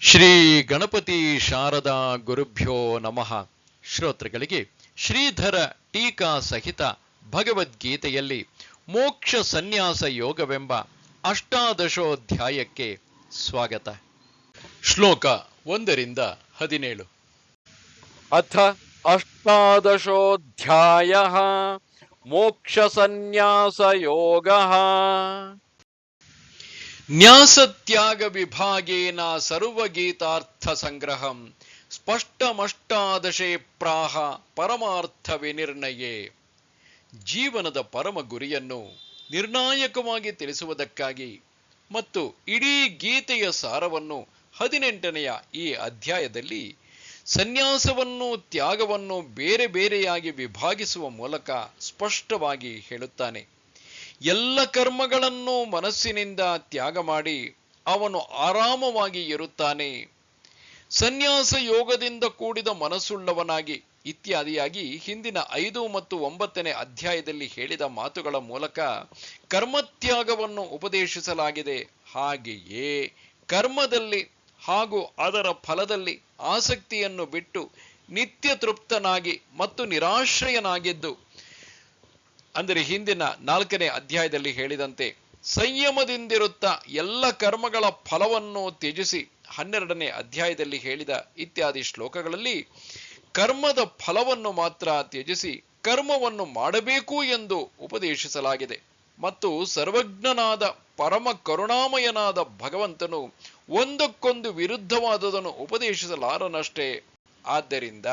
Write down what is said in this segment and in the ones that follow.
ಶ್ರೀ ಗಣಪತಿ ಶಾರದಾ ಗುರುಭ್ಯೋ ನಮಃ. ಶ್ರೋತೃಗಳಿಗೆ ಶ್ರೀಧರ ಟೀಕಾ ಸಹಿತ ಭಗವದ್ಗೀತೆಯಲ್ಲಿ ಮೋಕ್ಷ ಸನ್ಯಾಸ ಯೋಗವೆಂಬ ಅಷ್ಟಾದಶೋಧ್ಯಾಯಕ್ಕೆ ಸ್ವಾಗತ. ಶ್ಲೋಕ 1-17. ಅಥ ಅಷ್ಟಾದಶೋಧ್ಯಾಯಃ ಮೋಕ್ಷ ಸನ್ಯಾಸ ಯೋಗಃ. ನ್ಯಾಸತ್ಯಾಗ ವಿಭಾಗೇನ ಸರ್ವಗೀತಾರ್ಥ ಸಂಗ್ರಹಂ ಸ್ಪಷ್ಟಮಷ್ಟಾದಶೇ ಪ್ರಾಹ ಪರಮಾರ್ಥ ವಿನಿರ್ಣಯೇ. ಜೀವನದ ಪರಮ ಗುರಿಯನ್ನು ನಿರ್ಣಾಯಕವಾಗಿ ತಿಳಿಸುವುದಕ್ಕಾಗಿ ಮತ್ತು ಇಡೀ ಗೀತೆಯ ಸಾರವನ್ನು 18ನೆಯ ಈ ಅಧ್ಯಾಯದಲ್ಲಿ ಸನ್ಯಾಸವನ್ನು ತ್ಯಾಗವನ್ನು ಬೇರೆ ಬೇರೆಯಾಗಿ ವಿಭಾಗಿಸುವ ಮೂಲಕ ಸ್ಪಷ್ಟವಾಗಿ ಹೇಳುತ್ತಾನೆ. ಎಲ್ಲ ಕರ್ಮಗಳನ್ನು ಮನಸ್ಸಿನಿಂದ ತ್ಯಾಗ ಮಾಡಿ ಅವನು ಆರಾಮವಾಗಿ ಇರುತ್ತಾನೆ. ಸನ್ಯಾಸ ಯೋಗದಿಂದ ಕೂಡಿದ ಮನಸ್ಸುಳ್ಳವನಾಗಿ ಇತ್ಯಾದಿಯಾಗಿ ಹಿಂದಿನ 5 ಮತ್ತು 9ನೇ ಅಧ್ಯಾಯದಲ್ಲಿ ಹೇಳಿದ ಮಾತುಗಳ ಮೂಲಕ ಕರ್ಮತ್ಯಾಗವನ್ನು ಉಪದೇಶಿಸಲಾಗಿದೆ. ಹಾಗೆಯೇ ಕರ್ಮದಲ್ಲಿ ಹಾಗೂ ಅದರ ಫಲದಲ್ಲಿ ಆಸಕ್ತಿಯನ್ನು ಬಿಟ್ಟು ನಿತ್ಯ ತೃಪ್ತನಾಗಿ ಮತ್ತು ನಿರಾಶ್ರಯನಾಗಿದ್ದು, ಅಂದರೆ ಹಿಂದಿನ 4ನೇ ಅಧ್ಯಾಯದಲ್ಲಿ ಹೇಳಿದಂತೆ ಸಂಯಮದಿಂದಿರುತ್ತಾ ಎಲ್ಲ ಕರ್ಮಗಳ ಫಲವನ್ನು ತ್ಯಜಿಸಿ 12ನೇ ಅಧ್ಯಾಯದಲ್ಲಿ ಹೇಳಿದ ಇತ್ಯಾದಿ ಶ್ಲೋಕಗಳಲ್ಲಿ ಕರ್ಮದ ಫಲವನ್ನು ಮಾತ್ರ ತ್ಯಜಿಸಿ ಕರ್ಮವನ್ನು ಮಾಡಬೇಕು ಎಂದು ಉಪದೇಶಿಸಲಾಗಿದೆ. ಮತ್ತು ಸರ್ವಜ್ಞನಾದ ಪರಮ ಕರುಣಾಮಯನಾದ ಭಗವಂತನು ಒಂದಕ್ಕೊಂದು ವಿರುದ್ಧವಾದುದನ್ನು ಉಪದೇಶಿಸಲಾರನಷ್ಟೇ. ಆದ್ದರಿಂದ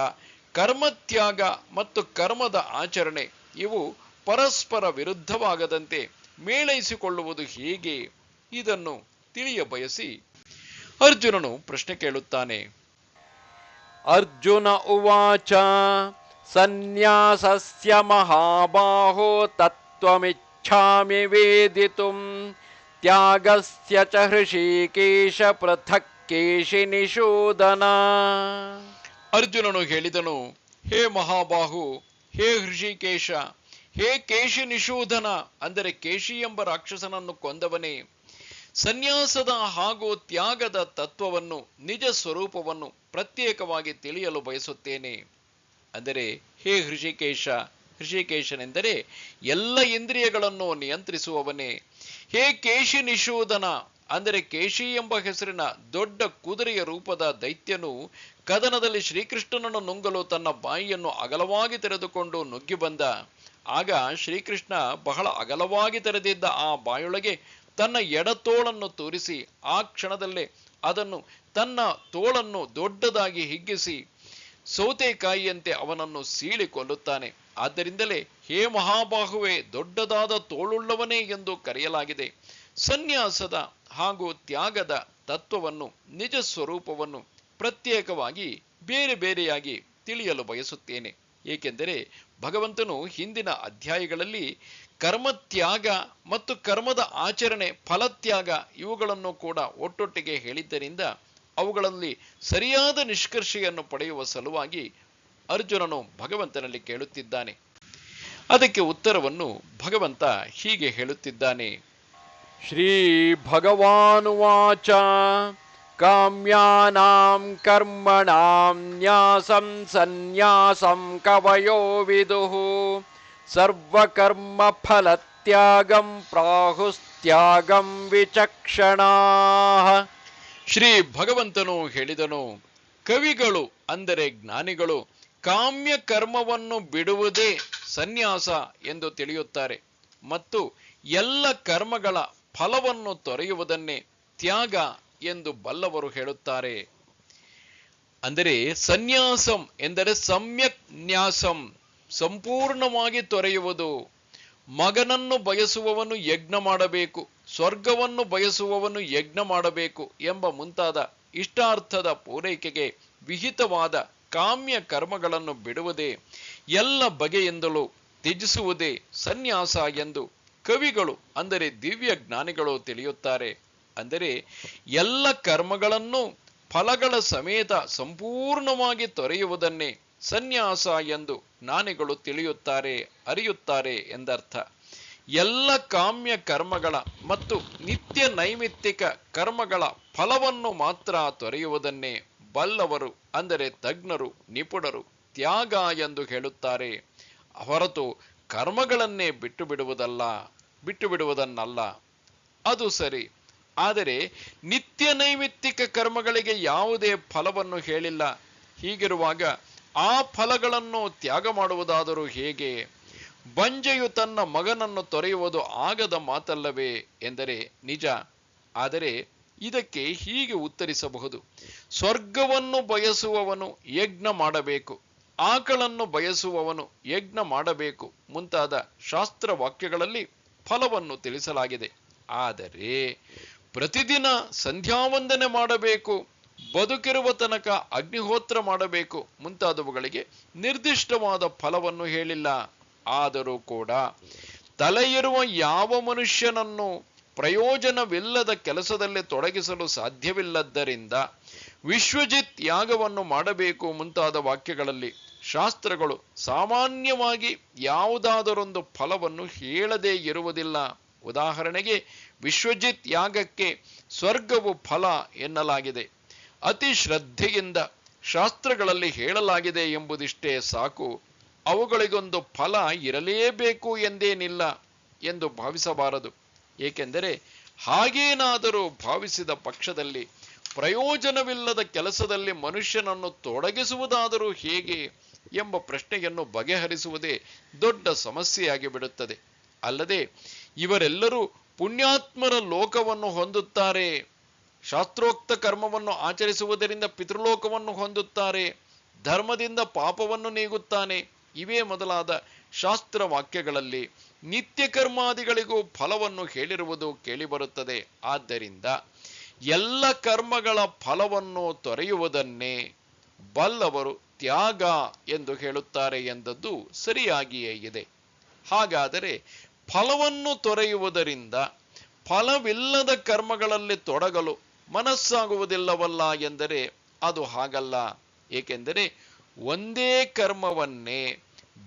ಕರ್ಮತ್ಯಾಗ ಮತ್ತು ಕರ್ಮದ ಆಚರಣೆ ಇವು ಪರಸ್ಪರ ವಿರುದ್ಧವಾಗದಂತೆ ಮೇಳೈಸಿಕೊಳ್ಳುವುದು ಹೇಗೆ? ಇದನ್ನು ತಿಳಿಯ ಬಯಸಿ ಅರ್ಜುನನು ಪ್ರಶ್ನೆ ಕೇಳುತ್ತಾನೆ. ಅರ್ಜುನ ಉವಾಚ ಸನ್ಯಾಸಸ್ಯ ಮಹಾಬಾಹೋ ತತ್ವಮಿಚ್ಛಾಮಿ ವೇದಿತುಂ ತ್ಯಾಗಸ್ಯ ಚ ಹೃಷೀಕೇಶ ಪೃಥಕ್ ಕೇಶಿನಿಷೂದನ. ಅರ್ಜುನನು ಹೇಳಿದನು, ಹೇ ಮಹಾಬಾಹು, ಹೇ ಹೃಷಿಕೇಶ, ಹೇ ಕೇಶಿ ನಿಷೂದನ, ಅಂದರೆ ಕೇಶಿ ಎಂಬ ರಾಕ್ಷಸನನ್ನು ಕೊಂದವನೇ, ಸನ್ಯಾಸದ ಹಾಗೂ ತ್ಯಾಗದ ತತ್ವವನ್ನು ನಿಜ ಸ್ವರೂಪವನ್ನು ಪ್ರತ್ಯೇಕವಾಗಿ ತಿಳಿಯಲು ಬಯಸುತ್ತೇನೆ. ಅಂದರೆ ಹೇ ಹೃಷಿಕೇಶ, ಹೃಷಿಕೇಶನೆಂದರೆ ಎಲ್ಲ ಇಂದ್ರಿಯಗಳನ್ನು ನಿಯಂತ್ರಿಸುವವನೇ. ಹೇ ಕೇಶಿ ನಿಷೂದನ, ಅಂದರೆ ಕೇಶಿ ಎಂಬ ಹೆಸರಿನ ದೊಡ್ಡ ಕುದುರೆಯ ರೂಪದ ದೈತ್ಯನು ಕದನದಲ್ಲಿ ಶ್ರೀಕೃಷ್ಣನನ್ನು ನುಂಗಲು ತನ್ನ ಬಾಯಿಯನ್ನು ಅಗಲವಾಗಿ ತೆರೆದುಕೊಂಡು ನುಗ್ಗಿ ಬಂದ. ಆಗ ಶ್ರೀಕೃಷ್ಣ ಬಹಳ ಅಗಲವಾಗಿ ತೆರೆದಿದ್ದ ಆ ಬಾಯೊಳಗೆ ತನ್ನ ಎಡತೋಳನ್ನು ತೋರಿಸಿ ಆ ಕ್ಷಣದಲ್ಲೇ ಅದನ್ನು ತನ್ನ ತೋಳನ್ನು ದೊಡ್ಡದಾಗಿ ಹಿಗ್ಗಿಸಿ ಸೌತೆಕಾಯಿಯಂತೆ ಅವನನ್ನು ಸೀಳಿ ಕೊಲ್ಲುತ್ತಾನೆ. ಆದ್ದರಿಂದಲೇ ಹೇ ಮಹಾಬಾಹುವೆ, ದೊಡ್ಡದಾದ ತೋಳುಳ್ಳವನೇ ಎಂದು ಕರೆಯಲಾಗಿದೆ. ಸನ್ಯಾಸದ ಹಾಗೂ ತ್ಯಾಗದ ತತ್ವವನ್ನು ನಿಜ ಸ್ವರೂಪವನ್ನು ಪ್ರತ್ಯೇಕವಾಗಿ ಬೇರೆ ಬೇರೆಯಾಗಿ ತಿಳಿಯಲು ಬಯಸುತ್ತೇನೆ. ಏಕೆಂದರೆ ಭಗವಂತನು ಹಿಂದಿನ ಅಧ್ಯಾಯಗಳಲ್ಲಿ ಕರ್ಮತ್ಯಾಗ ಮತ್ತು ಕರ್ಮದ ಆಚರಣೆ ಫಲತ್ಯಾಗ ಇವುಗಳನ್ನು ಕೂಡ ಒಟ್ಟೊಟ್ಟಿಗೆ ಹೇಳಿದ್ದರಿಂದ ಅವುಗಳಲ್ಲಿ ಸರಿಯಾದ ನಿಷ್ಕರ್ಷೆಯನ್ನು ಪಡೆಯುವ ಸಲುವಾಗಿ ಅರ್ಜುನನು ಭಗವಂತನಲ್ಲಿ ಕೇಳುತ್ತಿದ್ದಾನೆ. ಅದಕ್ಕೆ ಉತ್ತರವನ್ನು ಭಗವಂತ ಹೀಗೆ ಹೇಳುತ್ತಿದ್ದಾನೆ. ಶ್ರೀ ಭಗವಾನುವಾಚ ಕಾಮ್ಯಾನಾಂ ಕರ್ಮಣಾಂ ನ್ಯಾಸಂ ಸನ್ಯಾಸಂ ಕವಯೋ ವಿದುಃ ಸರ್ವಕರ್ಮ ಫಲತ್ಯಾಗಂ ಪ್ರಾಹುಸ್ತ್ಯಾಗಂ ವಿಚಕ್ಷಣಾಃ. ಶ್ರೀ ಭಗವಂತನು ಹೇಳಿದನು, ಕವಿಗಳು ಅಂದರೆ ಜ್ಞಾನಿಗಳು ಕಾಮ್ಯ ಕರ್ಮವನ್ನು ಬಿಡುವುದೇ ಸನ್ಯಾಸ ಎಂದು ತಿಳಿಯುತ್ತಾರೆ ಮತ್ತು ಎಲ್ಲ ಕರ್ಮಗಳ ಫಲವನ್ನು ತೊರೆಯುವುದನ್ನೇ ತ್ಯಾಗ ಎಂದು ಬಲ್ಲವರು ಹೇಳುತ್ತಾರೆ. ಅಂದರೆ ಸನ್ಯಾಸಂ ಎಂದರೆ ಸಮ್ಯಕ್ ನ್ಯಾಸಂ, ಸಂಪೂರ್ಣವಾಗಿ ತೊರೆಯುವುದು. ಮಗನನ್ನು ಬಯಸುವವನು ಯಜ್ಞ ಮಾಡಬೇಕು, ಸ್ವರ್ಗವನ್ನು ಬಯಸುವವನು ಯಜ್ಞ ಮಾಡಬೇಕು ಎಂಬ ಮುಂತಾದ ಇಷ್ಟಾರ್ಥದ ಪೂರೈಕೆಗೆ ವಿಹಿತವಾದ ಕಾಮ್ಯ ಕರ್ಮಗಳನ್ನು ಬಿಡುವುದೇ, ಎಲ್ಲ ಬಗೆಯಿಂದಲೂ ತ್ಯಜಿಸುವುದೇ ಸನ್ಯಾಸ ಎಂದು ಕವಿಗಳು ಅಂದರೆ ದಿವ್ಯ ಜ್ಞಾನಿಗಳು ತಿಳಿಯುತ್ತಾರೆ. ಅಂದರೆ ಎಲ್ಲ ಕರ್ಮಗಳನ್ನು ಫಲಗಳ ಸಮೇತ ಸಂಪೂರ್ಣವಾಗಿ ತೊರೆಯುವುದನ್ನೇ ಸನ್ಯಾಸ ಎಂದು ಜ್ಞಾನಿಗಳು ತಿಳಿಯುತ್ತಾರೆ, ಅರಿಯುತ್ತಾರೆ ಎಂದರ್ಥ. ಎಲ್ಲ ಕಾಮ್ಯ ಕರ್ಮಗಳ ಮತ್ತು ನಿತ್ಯ ನೈಮಿತ್ತಿಕ ಕರ್ಮಗಳ ಫಲವನ್ನು ಮಾತ್ರ ತೊರೆಯುವುದನ್ನೇ ಬಲ್ಲವರು, ಅಂದರೆ ತಜ್ಞರು, ನಿಪುಣರು ತ್ಯಾಗ ಎಂದು ಹೇಳುತ್ತಾರೆ, ಹೊರತು ಕರ್ಮಗಳನ್ನೇ ಬಿಟ್ಟು ಬಿಡುವುದನ್ನಲ್ಲ. ಅದು ಸರಿ, ಆದರೆ ನಿತ್ಯ ನೈಮಿತ್ತಿಕ ಕರ್ಮಗಳಿಗೆ ಯಾವುದೇ ಫಲವನ್ನು ಹೇಳಿಲ್ಲ. ಹೀಗಿರುವಾಗ ಆ ಫಲಗಳನ್ನು ತ್ಯಾಗ ಮಾಡುವುದಾದರೂ ಹೇಗೆ? ಬಂಜೆಯು ತನ್ನ ಮಗನನ್ನು ತೊರೆಯುವುದು ಆಗದ ಮಾತಲ್ಲವೇ ಎಂದರೆ ನಿಜ. ಆದರೆ ಇದಕ್ಕೆ ಹೀಗೆ ಉತ್ತರಿಸಬಹುದು: ಸ್ವರ್ಗವನ್ನು ಬಯಸುವವನು ಯಜ್ಞ ಮಾಡಬೇಕು, ಆಕಳನ್ನು ಬಯಸುವವನು ಯಜ್ಞ ಮಾಡಬೇಕು ಮುಂತಾದ ಶಾಸ್ತ್ರ ವಾಕ್ಯಗಳಲ್ಲಿ ಫಲವನ್ನು ತಿಳಿಸಲಾಗಿದೆ. ಆದರೆ ಪ್ರತಿದಿನ ಸಂಧ್ಯಾವಂದನೆ ಮಾಡಬೇಕು, ಬದುಕಿರುವ ತನಕ ಅಗ್ನಿಹೋತ್ರ ಮಾಡಬೇಕು ಮುಂತಾದವುಗಳಿಗೆ ನಿರ್ದಿಷ್ಟವಾದ ಫಲವನ್ನು ಹೇಳಿಲ್ಲ. ಆದರೂ ಕೂಡ ತಲೆ ಇರುವ ಯಾವ ಮನುಷ್ಯನನ್ನು ಪ್ರಯೋಜನವಿಲ್ಲದ ಕೆಲಸದಲ್ಲಿ ತೊಡಗಿಸಲು ಸಾಧ್ಯವಿಲ್ಲದ್ದರಿಂದ ವಿಶ್ವಜಿತ್ ಯಾಗವನ್ನು ಮಾಡಬೇಕು ಮುಂತಾದ ವಾಕ್ಯಗಳಲ್ಲಿ ಶಾಸ್ತ್ರಗಳು ಸಾಮಾನ್ಯವಾಗಿ ಯಾವುದಾದರೊಂದು ಫಲವನ್ನು ಹೇಳದೇ ಇರುವುದಿಲ್ಲ. ಉದಾಹರಣೆಗೆ, ವಿಶ್ವಜಿತ್ ಯಾಗಕ್ಕೆ ಸ್ವರ್ಗವು ಫಲ ಎನ್ನಲಾಗಿದೆ. ಅತಿ ಶ್ರದ್ಧೆಯಿಂದ ಶಾಸ್ತ್ರಗಳಲ್ಲಿ ಹೇಳಲಾಗಿದೆ ಎಂಬುದಿಷ್ಟೇ ಸಾಕು. ಅವುಗಳಿಗೊಂದು ಫಲ ಇರಲೇಬೇಕು ಎಂದೇನಿಲ್ಲ ಎಂದು ಭಾವಿಸಬಾರದು. ಏಕೆಂದರೆ ಹಾಗೇನಾದರೂ ಭಾವಿಸಿದ ಪಕ್ಷದಲ್ಲಿ ಪ್ರಯೋಜನವಿಲ್ಲದ ಕೆಲಸದಲ್ಲಿ ಮನುಷ್ಯನನ್ನು ತೊಡಗಿಸುವುದಾದರೂ ಹೇಗೆ ಎಂಬ ಪ್ರಶ್ನೆಯನ್ನು ಬಗೆಹರಿಸುವುದೇ ದೊಡ್ಡ ಸಮಸ್ಯೆಯಾಗಿ ಬಿಡುತ್ತದೆ. ಅಲ್ಲದೆ ಇವರೆಲ್ಲರೂ ಪುಣ್ಯಾತ್ಮರ ಲೋಕವನ್ನು ಹೊಂದುತ್ತಾರೆ, ಶಾಸ್ತ್ರೋಕ್ತ ಕರ್ಮವನ್ನು ಆಚರಿಸುವುದರಿಂದ ಪಿತೃಲೋಕವನ್ನು ಹೊಂದುತ್ತಾರೆ, ಧರ್ಮದಿಂದ ಪಾಪವನ್ನು ನೀಗುತ್ತಾನೆ, ಇವೇ ಮೊದಲಾದ ಶಾಸ್ತ್ರ ವಾಕ್ಯಗಳಲ್ಲಿ ನಿತ್ಯ ಕರ್ಮಾದಿಗಳಿಗೂ ಫಲವನ್ನು ಹೇಳಿರುವುದು ಕೇಳಿಬರುತ್ತದೆ. ಆದ್ದರಿಂದ ಎಲ್ಲ ಕರ್ಮಗಳ ಫಲವನ್ನು ತೊರೆಯುವುದನ್ನೇ ಬಲ್ಲವರು ತ್ಯಾಗ ಎಂದು ಹೇಳುತ್ತಾರೆ ಎಂದದ್ದು ಸರಿಯಾಗಿಯೇ ಇದೆ. ಹಾಗಾದರೆ ಫಲವನ್ನು ತೊರೆಯುವುದರಿಂದ ಫಲವಿಲ್ಲದ ಕರ್ಮಗಳಲ್ಲಿ ತೊಡಗಲು ಮನಸ್ಸಾಗುವುದಿಲ್ಲವಲ್ಲ ಎಂದರೆ ಅದು ಹಾಗಲ್ಲ. ಏಕೆಂದರೆ ಒಂದೇ ಕರ್ಮವನ್ನೇ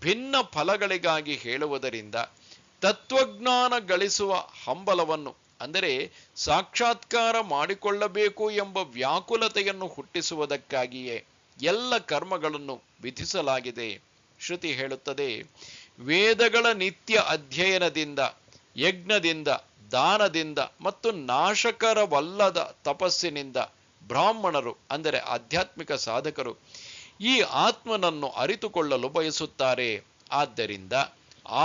ಭಿನ್ನ ಫಲಗಳಿಗಾಗಿ ಹೇಳುವುದರಿಂದ ತತ್ವಜ್ಞಾನ ಗಳಿಸುವ ಹಂಬಲವನ್ನು, ಅಂದರೆ ಸಾಕ್ಷಾತ್ಕಾರ ಮಾಡಿಕೊಳ್ಳಬೇಕು ಎಂಬ ವ್ಯಾಕುಲತೆಯನ್ನು ಹುಟ್ಟಿಸುವುದಕ್ಕಾಗಿಯೇ ಎಲ್ಲ ಕರ್ಮಗಳನ್ನು ವಿಧಿಸಲಾಗಿದೆ. ಶ್ರುತಿ ಹೇಳುತ್ತದೆ, ವೇದಗಳ ನಿತ್ಯ ಅಧ್ಯಯನದಿಂದ, ಯಜ್ಞದಿಂದ, ದಾನದಿಂದ ಮತ್ತು ನಾಶಕರವಲ್ಲದ ತಪಸ್ಸಿನಿಂದ ಬ್ರಾಹ್ಮಣರು, ಅಂದರೆ ಆಧ್ಯಾತ್ಮಿಕ ಸಾಧಕರು, ಈ ಆತ್ಮನನ್ನು ಅರಿತುಕೊಳ್ಳಲು ಬಯಸುತ್ತಾರೆ. ಆದ್ದರಿಂದ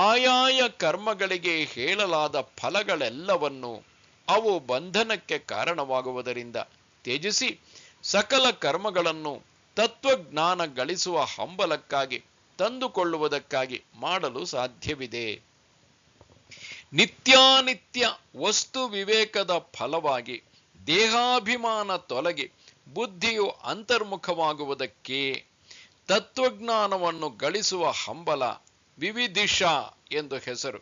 ಆಯಾಯ ಕರ್ಮಗಳಿಗೆ ಹೇಳಲಾದ ಫಲಗಳೆಲ್ಲವನ್ನು ಅವು ಬಂಧನಕ್ಕೆ ಕಾರಣವಾಗುವುದರಿಂದ ತ್ಯಜಿಸಿ ಸಕಲ ಕರ್ಮಗಳನ್ನು ತತ್ವಜ್ಞಾನ ಗಳಿಸುವ ಹಂಬಲಕ್ಕಾಗಿ ತಂದುಕೊಳ್ಳುವುದಕ್ಕಾಗಿ ಮಾಡಲು ಸಾಧ್ಯವಿದೆ. ನಿತ್ಯಾನಿತ್ಯ ವಸ್ತು ವಿವೇಕದ ಫಲವಾಗಿ ದೇಹಾಭಿಮಾನ ತೊಲಗಿ ಬುದ್ಧಿಯು ಅಂತರ್ಮುಖವಾಗುವುದಕ್ಕೆ ತತ್ವಜ್ಞಾನವನ್ನು ಗಳಿಸುವ ಹಂಬಲ ವಿವಿಧಿಷ ಎಂದು ಹೆಸರು.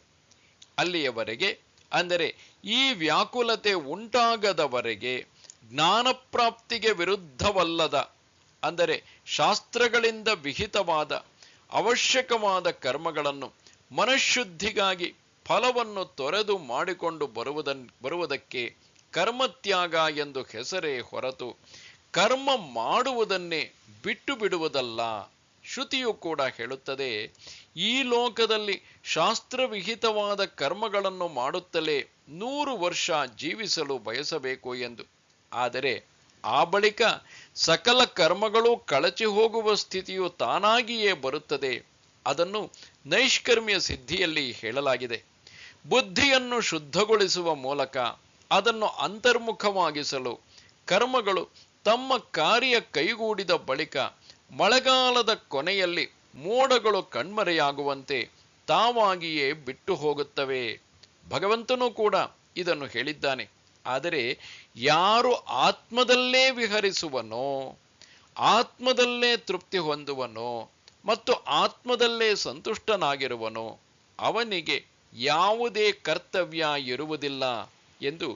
ಅಲ್ಲಿಯವರೆಗೆ, ಅಂದರೆ ಈ ವ್ಯಾಕುಲತೆ ಉಂಟಾಗದವರೆಗೆ ಜ್ಞಾನಪ್ರಾಪ್ತಿಗೆ ವಿರುದ್ಧವಲ್ಲದ, ಅಂದರೆ ಶಾಸ್ತ್ರಗಳಿಂದ ವಿಹಿತವಾದ ಅವಶ್ಯಕವಾದ ಕರ್ಮಗಳನ್ನು ಮನಃಶುದ್ಧಿಗಾಗಿ ಫಲವನ್ನು ತೊರೆದು ಮಾಡಿಕೊಂಡು ಬರುವುದಕ್ಕೆ ಕರ್ಮತ್ಯಾಗ ಎಂದು ಹೆಸರೇ ಹೊರತು ಕರ್ಮ ಮಾಡುವುದನ್ನೇ ಬಿಟ್ಟು ಬಿಡುವುದಲ್ಲ. ಶ್ರುತಿಯು ಕೂಡ ಹೇಳುತ್ತದೆ, ಈ ಲೋಕದಲ್ಲಿ ಶಾಸ್ತ್ರವಿಹಿತವಾದ ಕರ್ಮಗಳನ್ನು ಮಾಡುತ್ತಲೇ 100 ವರ್ಷ ಜೀವಿಸಲು ಬಯಸಬೇಕು ಎಂದು. ಆದರೆ ಆ ಬಳಿಕ ಸಕಲ ಕರ್ಮಗಳು ಕಳಚಿ ಹೋಗುವ ಸ್ಥಿತಿಯು ತಾನಾಗಿಯೇ ಬರುತ್ತದೆ. ಅದನ್ನು ನೈಷ್ಕರ್ಮ್ಯ ಸಿದ್ಧಿಯಲ್ಲಿ ಹೇಳಲಾಗಿದೆ. ಬುದ್ಧಿಯನ್ನು ಶುದ್ಧಗೊಳಿಸುವ ಮೂಲಕ ಅದನ್ನು ಅಂತರ್ಮುಖವಾಗಿಸಲು ಕರ್ಮಗಳು ತಮ್ಮ ಕಾರ್ಯ ಕೈಗೂಡಿದ ಬಳಿಕ ಮಳೆಗಾಲದ ಕೊನೆಯಲ್ಲಿ ಮೋಡಗಳು ಕಣ್ಮರೆಯಾಗುವಂತೆ ತಾವಾಗಿಯೇ ಬಿಟ್ಟು ಹೋಗುತ್ತವೆ. ಭಗವಂತನೂ ಕೂಡ ಇದನ್ನು ಹೇಳಿದ್ದಾನೆ. ಆದರೆ ಯಾರು ಆತ್ಮದಲ್ಲೇ ವಿಹರಿಸುವನೋ, ಆತ್ಮದಲ್ಲೇ ತೃಪ್ತಿ ಹೊಂದುವನೋ ಮತ್ತು ಆತ್ಮದಲ್ಲೇ ಸಂತುಷ್ಟನಾಗಿರುವನೋ ಅವನಿಗೆ ಯಾವುದೇ ಕರ್ತವ್ಯ ಇರುವುದಿಲ್ಲ ಎಂದು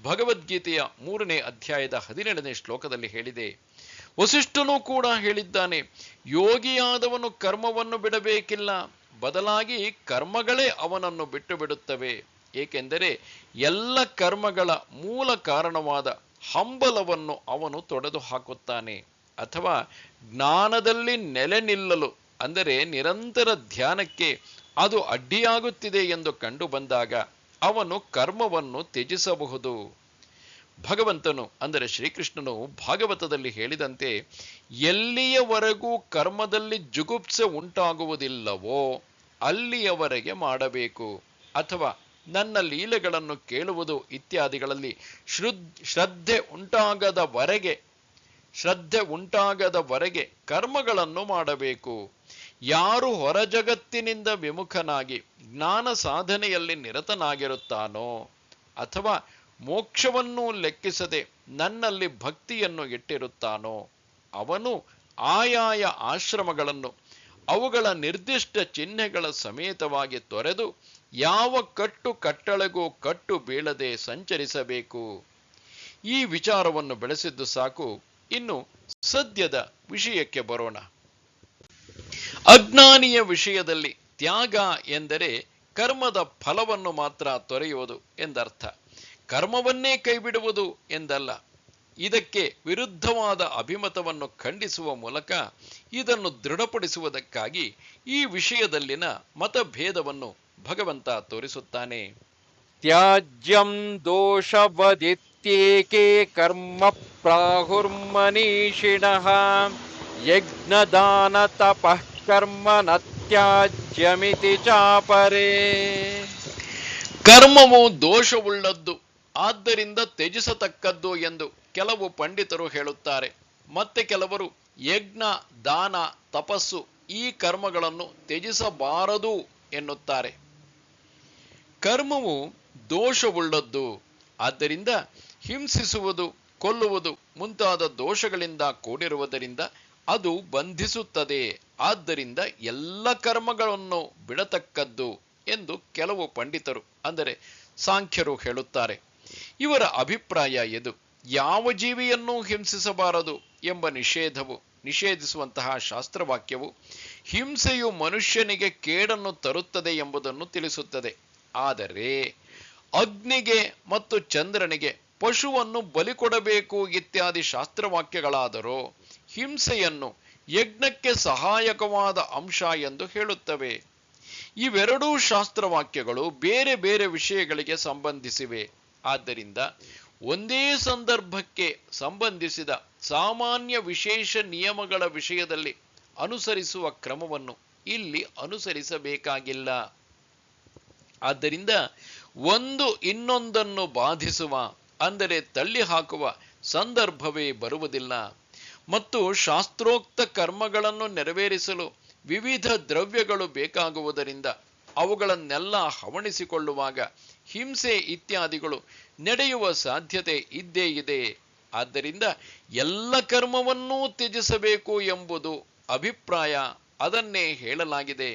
ಭಗವದ್ಗೀತೆಯ 3ನೇ ಅಧ್ಯಾಯದ 17ನೇ ಶ್ಲೋಕದಲ್ಲಿ ಹೇಳಿದೆ. ವಸಿಷ್ಠನೂ ಕೂಡ ಹೇಳಿದ್ದಾನೆ, ಯೋಗಿಯಾದವನು ಕರ್ಮವನ್ನು ಬಿಡಬೇಕಿಲ್ಲ, ಬದಲಾಗಿ ಕರ್ಮಗಳೇ ಅವನನ್ನು ಬಿಟ್ಟು ಬಿಡುತ್ತವೆ. ಏಕೆಂದರೆ ಎಲ್ಲ ಕರ್ಮಗಳ ಮೂಲ ಕಾರಣವಾದ ಹಂಬಲವನ್ನು ಅವನು ತೊಡೆದು ಹಾಕುತ್ತಾನೆ. ಅಥವಾ ಜ್ಞಾನದಲ್ಲಿ ನೆಲೆ ನಿಲ್ಲಲು, ಅಂದರೆ ನಿರಂತರ ಧ್ಯಾನಕ್ಕೆ ಅದು ಅಡ್ಡಿಯಾಗುತ್ತಿದೆ ಎಂದು ಕಂಡು ಬಂದಾಗ ಅವನು ಕರ್ಮವನ್ನು ತ್ಯಜಿಸಬಹುದು. ಭಗವಂತನು, ಅಂದರೆ ಶ್ರೀಕೃಷ್ಣನು ಭಾಗವತದಲ್ಲಿ ಹೇಳಿದಂತೆ, ಎಲ್ಲಿಯವರೆಗೂ ಕರ್ಮದಲ್ಲಿ ಜುಗುಪ್ಸೆ ಉಂಟಾಗುವುದಿಲ್ಲವೋ ಅಲ್ಲಿಯವರೆಗೆ ಮಾಡಬೇಕು. ಅಥವಾ ನನ್ನ ಲೀಲೆಗಳನ್ನು ಕೇಳುವುದು ಇತ್ಯಾದಿಗಳಲ್ಲಿ ಶ್ರದ್ಧೆ ಉಂಟಾಗದವರೆಗೆ ಕರ್ಮಗಳನ್ನು ಮಾಡಬೇಕು. ಯಾರು ಹೊರ ಜಗತ್ತಿನಿಂದ ವಿಮುಖನಾಗಿ ಜ್ಞಾನ ಸಾಧನೆಯಲ್ಲಿ ನಿರತನಾಗಿರುತ್ತಾನೋ, ಅಥವಾ ಮೋಕ್ಷವನ್ನು ಲೆಕ್ಕಿಸದೆ ನನ್ನಲ್ಲಿ ಭಕ್ತಿಯನ್ನು ಇಟ್ಟಿರುತ್ತಾನೋ, ಅವನು ಆಯಾಯ ಆಶ್ರಮಗಳನ್ನು ಅವುಗಳ ನಿರ್ದಿಷ್ಟ ಚಿಹ್ನೆಗಳ ಸಮೇತವಾಗಿ ತೊರೆದು ಯಾವ ಕಟ್ಟು ಕಟ್ಟಳೆಗೂ ಕಟ್ಟು ಬೀಳದೆ ಸಂಚರಿಸಬೇಕು. ಈ ವಿಚಾರವನ್ನು ಬೆಳೆಸಿದ್ದು ಸಾಕು. ಇನ್ನು ಸದ್ಯದ ವಿಷಯಕ್ಕೆ ಬರೋಣ. ಅಜ್ಞಾನಿಯ ವಿಷಯದಲ್ಲಿ ತ್ಯಾಗ ಎಂದರೆ ಕರ್ಮದ ಫಲವನ್ನು ಮಾತ್ರ ತೊರೆಯುವುದು ಎಂದರ್ಥ. ಕರ್ಮವನ್ನೇ ಕೈಬಿಡುವುದು ಎಂದಲ್ಲ. ಇದಕ್ಕೆ ವಿರುದ್ಧವಾದ ಅಭಿಮತವನ್ನು ಖಂಡಿಸುವ ಮೂಲಕ ಇದನ್ನು ದೃಢಪಡಿಸುವುದಕ್ಕಾಗಿ ಈ ವಿಷಯದಲ್ಲಿನ ಮತಭೇದವನ್ನು ಭಗವಂತ ತೋರಿಸುತ್ತಾನೆ. ತ್ಯಾಜ್ಯಂ ದೋಷವದಿತ್ಯೇಕೆ ಕರ್ಮ ಪ್ರಾಹುರ್ಮನೀಷಿಣಃ ಯಜ್ಞದಾನ ತಪಃ ಕರ್ಮ ನ ತ್ಯಾಜ್ಯಮಿತಿ ಚಾಪರೇ. ಕರ್ಮವು ದೋಷವುಳ್ಳದ್ದು, ಆದ್ದರಿಂದ ತ್ಯಜಿಸತಕ್ಕದ್ದು ಎಂದು ಕೆಲವು ಪಂಡಿತರು ಹೇಳುತ್ತಾರೆ. ಮತ್ತೆ ಕೆಲವರು ಯಜ್ಞ, ದಾನ, ತಪಸ್ಸು ಈ ಕರ್ಮಗಳನ್ನು ತ್ಯಜಿಸಬಾರದು ಎನ್ನುತ್ತಾರೆ. ಕರ್ಮವು ದೋಷವುಳ್ಳದ್ದು, ಆದ್ದರಿಂದ ಹಿಂಸಿಸುವುದು, ಕೊಲ್ಲುವುದು ಮುಂತಾದ ದೋಷಗಳಿಂದ ಕೂಡಿರುವುದರಿಂದ ಅದು ಬಂಧಿಸುತ್ತದೆ. ಆದ್ದರಿಂದ ಎಲ್ಲ ಕರ್ಮಗಳನ್ನು ಬಿಡತಕ್ಕದ್ದು ಎಂದು ಕೆಲವು ಪಂಡಿತರು, ಅಂದರೆ ಸಾಂಖ್ಯರು ಹೇಳುತ್ತಾರೆ. ಇವರ ಅಭಿಪ್ರಾಯ ಇದು. ಯಾವ ಜೀವಿಯನ್ನೂ ಹಿಂಸಿಸಬಾರದು ಎಂಬ ನಿಷೇಧಿಸುವಂತಹ ಶಾಸ್ತ್ರವಾಕ್ಯವು ಹಿಂಸೆಯು ಮನುಷ್ಯನಿಗೆ ಕೇಡನ್ನು ತರುತ್ತದೆ ಎಂಬುದನ್ನು ತಿಳಿಸುತ್ತದೆ. ಆದರೆ ಅಗ್ನಿಗೆ ಮತ್ತು ಚಂದ್ರನಿಗೆ ಪಶುವನ್ನು ಬಲಿ ಕೊಡಬೇಕು ಇತ್ಯಾದಿ ಶಾಸ್ತ್ರವಾಕ್ಯಗಳಾದರೂ ಹಿಂಸೆಯನ್ನು ಯಜ್ಞಕ್ಕೆ ಸಹಾಯಕವಾದ ಅಂಶ ಎಂದು ಹೇಳುತ್ತವೆ. ಇವೆರಡೂ ಶಾಸ್ತ್ರವಾಕ್ಯಗಳು ಬೇರೆ ಬೇರೆ ವಿಷಯಗಳಿಗೆ ಸಂಬಂಧಿಸಿವೆ. ಆದ್ದರಿಂದ ಒಂದೇ ಸಂದರ್ಭಕ್ಕೆ ಸಂಬಂಧಿಸಿದ ಸಾಮಾನ್ಯ ವಿಶೇಷ ನಿಯಮಗಳ ವಿಷಯದಲ್ಲಿ ಅನುಸರಿಸುವ ಕ್ರಮವನ್ನು ಇಲ್ಲಿ ಅನುಸರಿಸಬೇಕಾಗಿಲ್ಲ. ಆದ್ದರಿಂದ ಒಂದು ಇನ್ನೊಂದನ್ನು ಬಾಧಿಸುವ, ಅಂದರೆ ತಳ್ಳಿ ಹಾಕುವ ಸಂದರ್ಭವೇ ಬರುವುದಿಲ್ಲ. ಮತ್ತು ಶಾಸ್ತ್ರೋಕ್ತ ಕರ್ಮಗಳನ್ನು ನೆರವೇರಿಸಲು ವಿವಿಧ ದ್ರವ್ಯಗಳು ಬೇಕಾಗುವುದರಿಂದ ಅವುಗಳನ್ನೆಲ್ಲ ಹವಣಿಸಿಕೊಳ್ಳುವಾಗ ಹಿಂಸೆ ಇತ್ಯಾದಿಗಳು ನಡೆಯುವ ಸಾಧ್ಯತೆ ಇದ್ದೇ ಇದೆ. ಆದ್ದರಿಂದ ಎಲ್ಲ ಕರ್ಮವನ್ನೂ ತ್ಯಜಿಸಬೇಕು ಎಂಬುದು ಅಭಿಪ್ರಾಯ. ಅದನ್ನೇ ಹೇಳಲಾಗಿದೆ.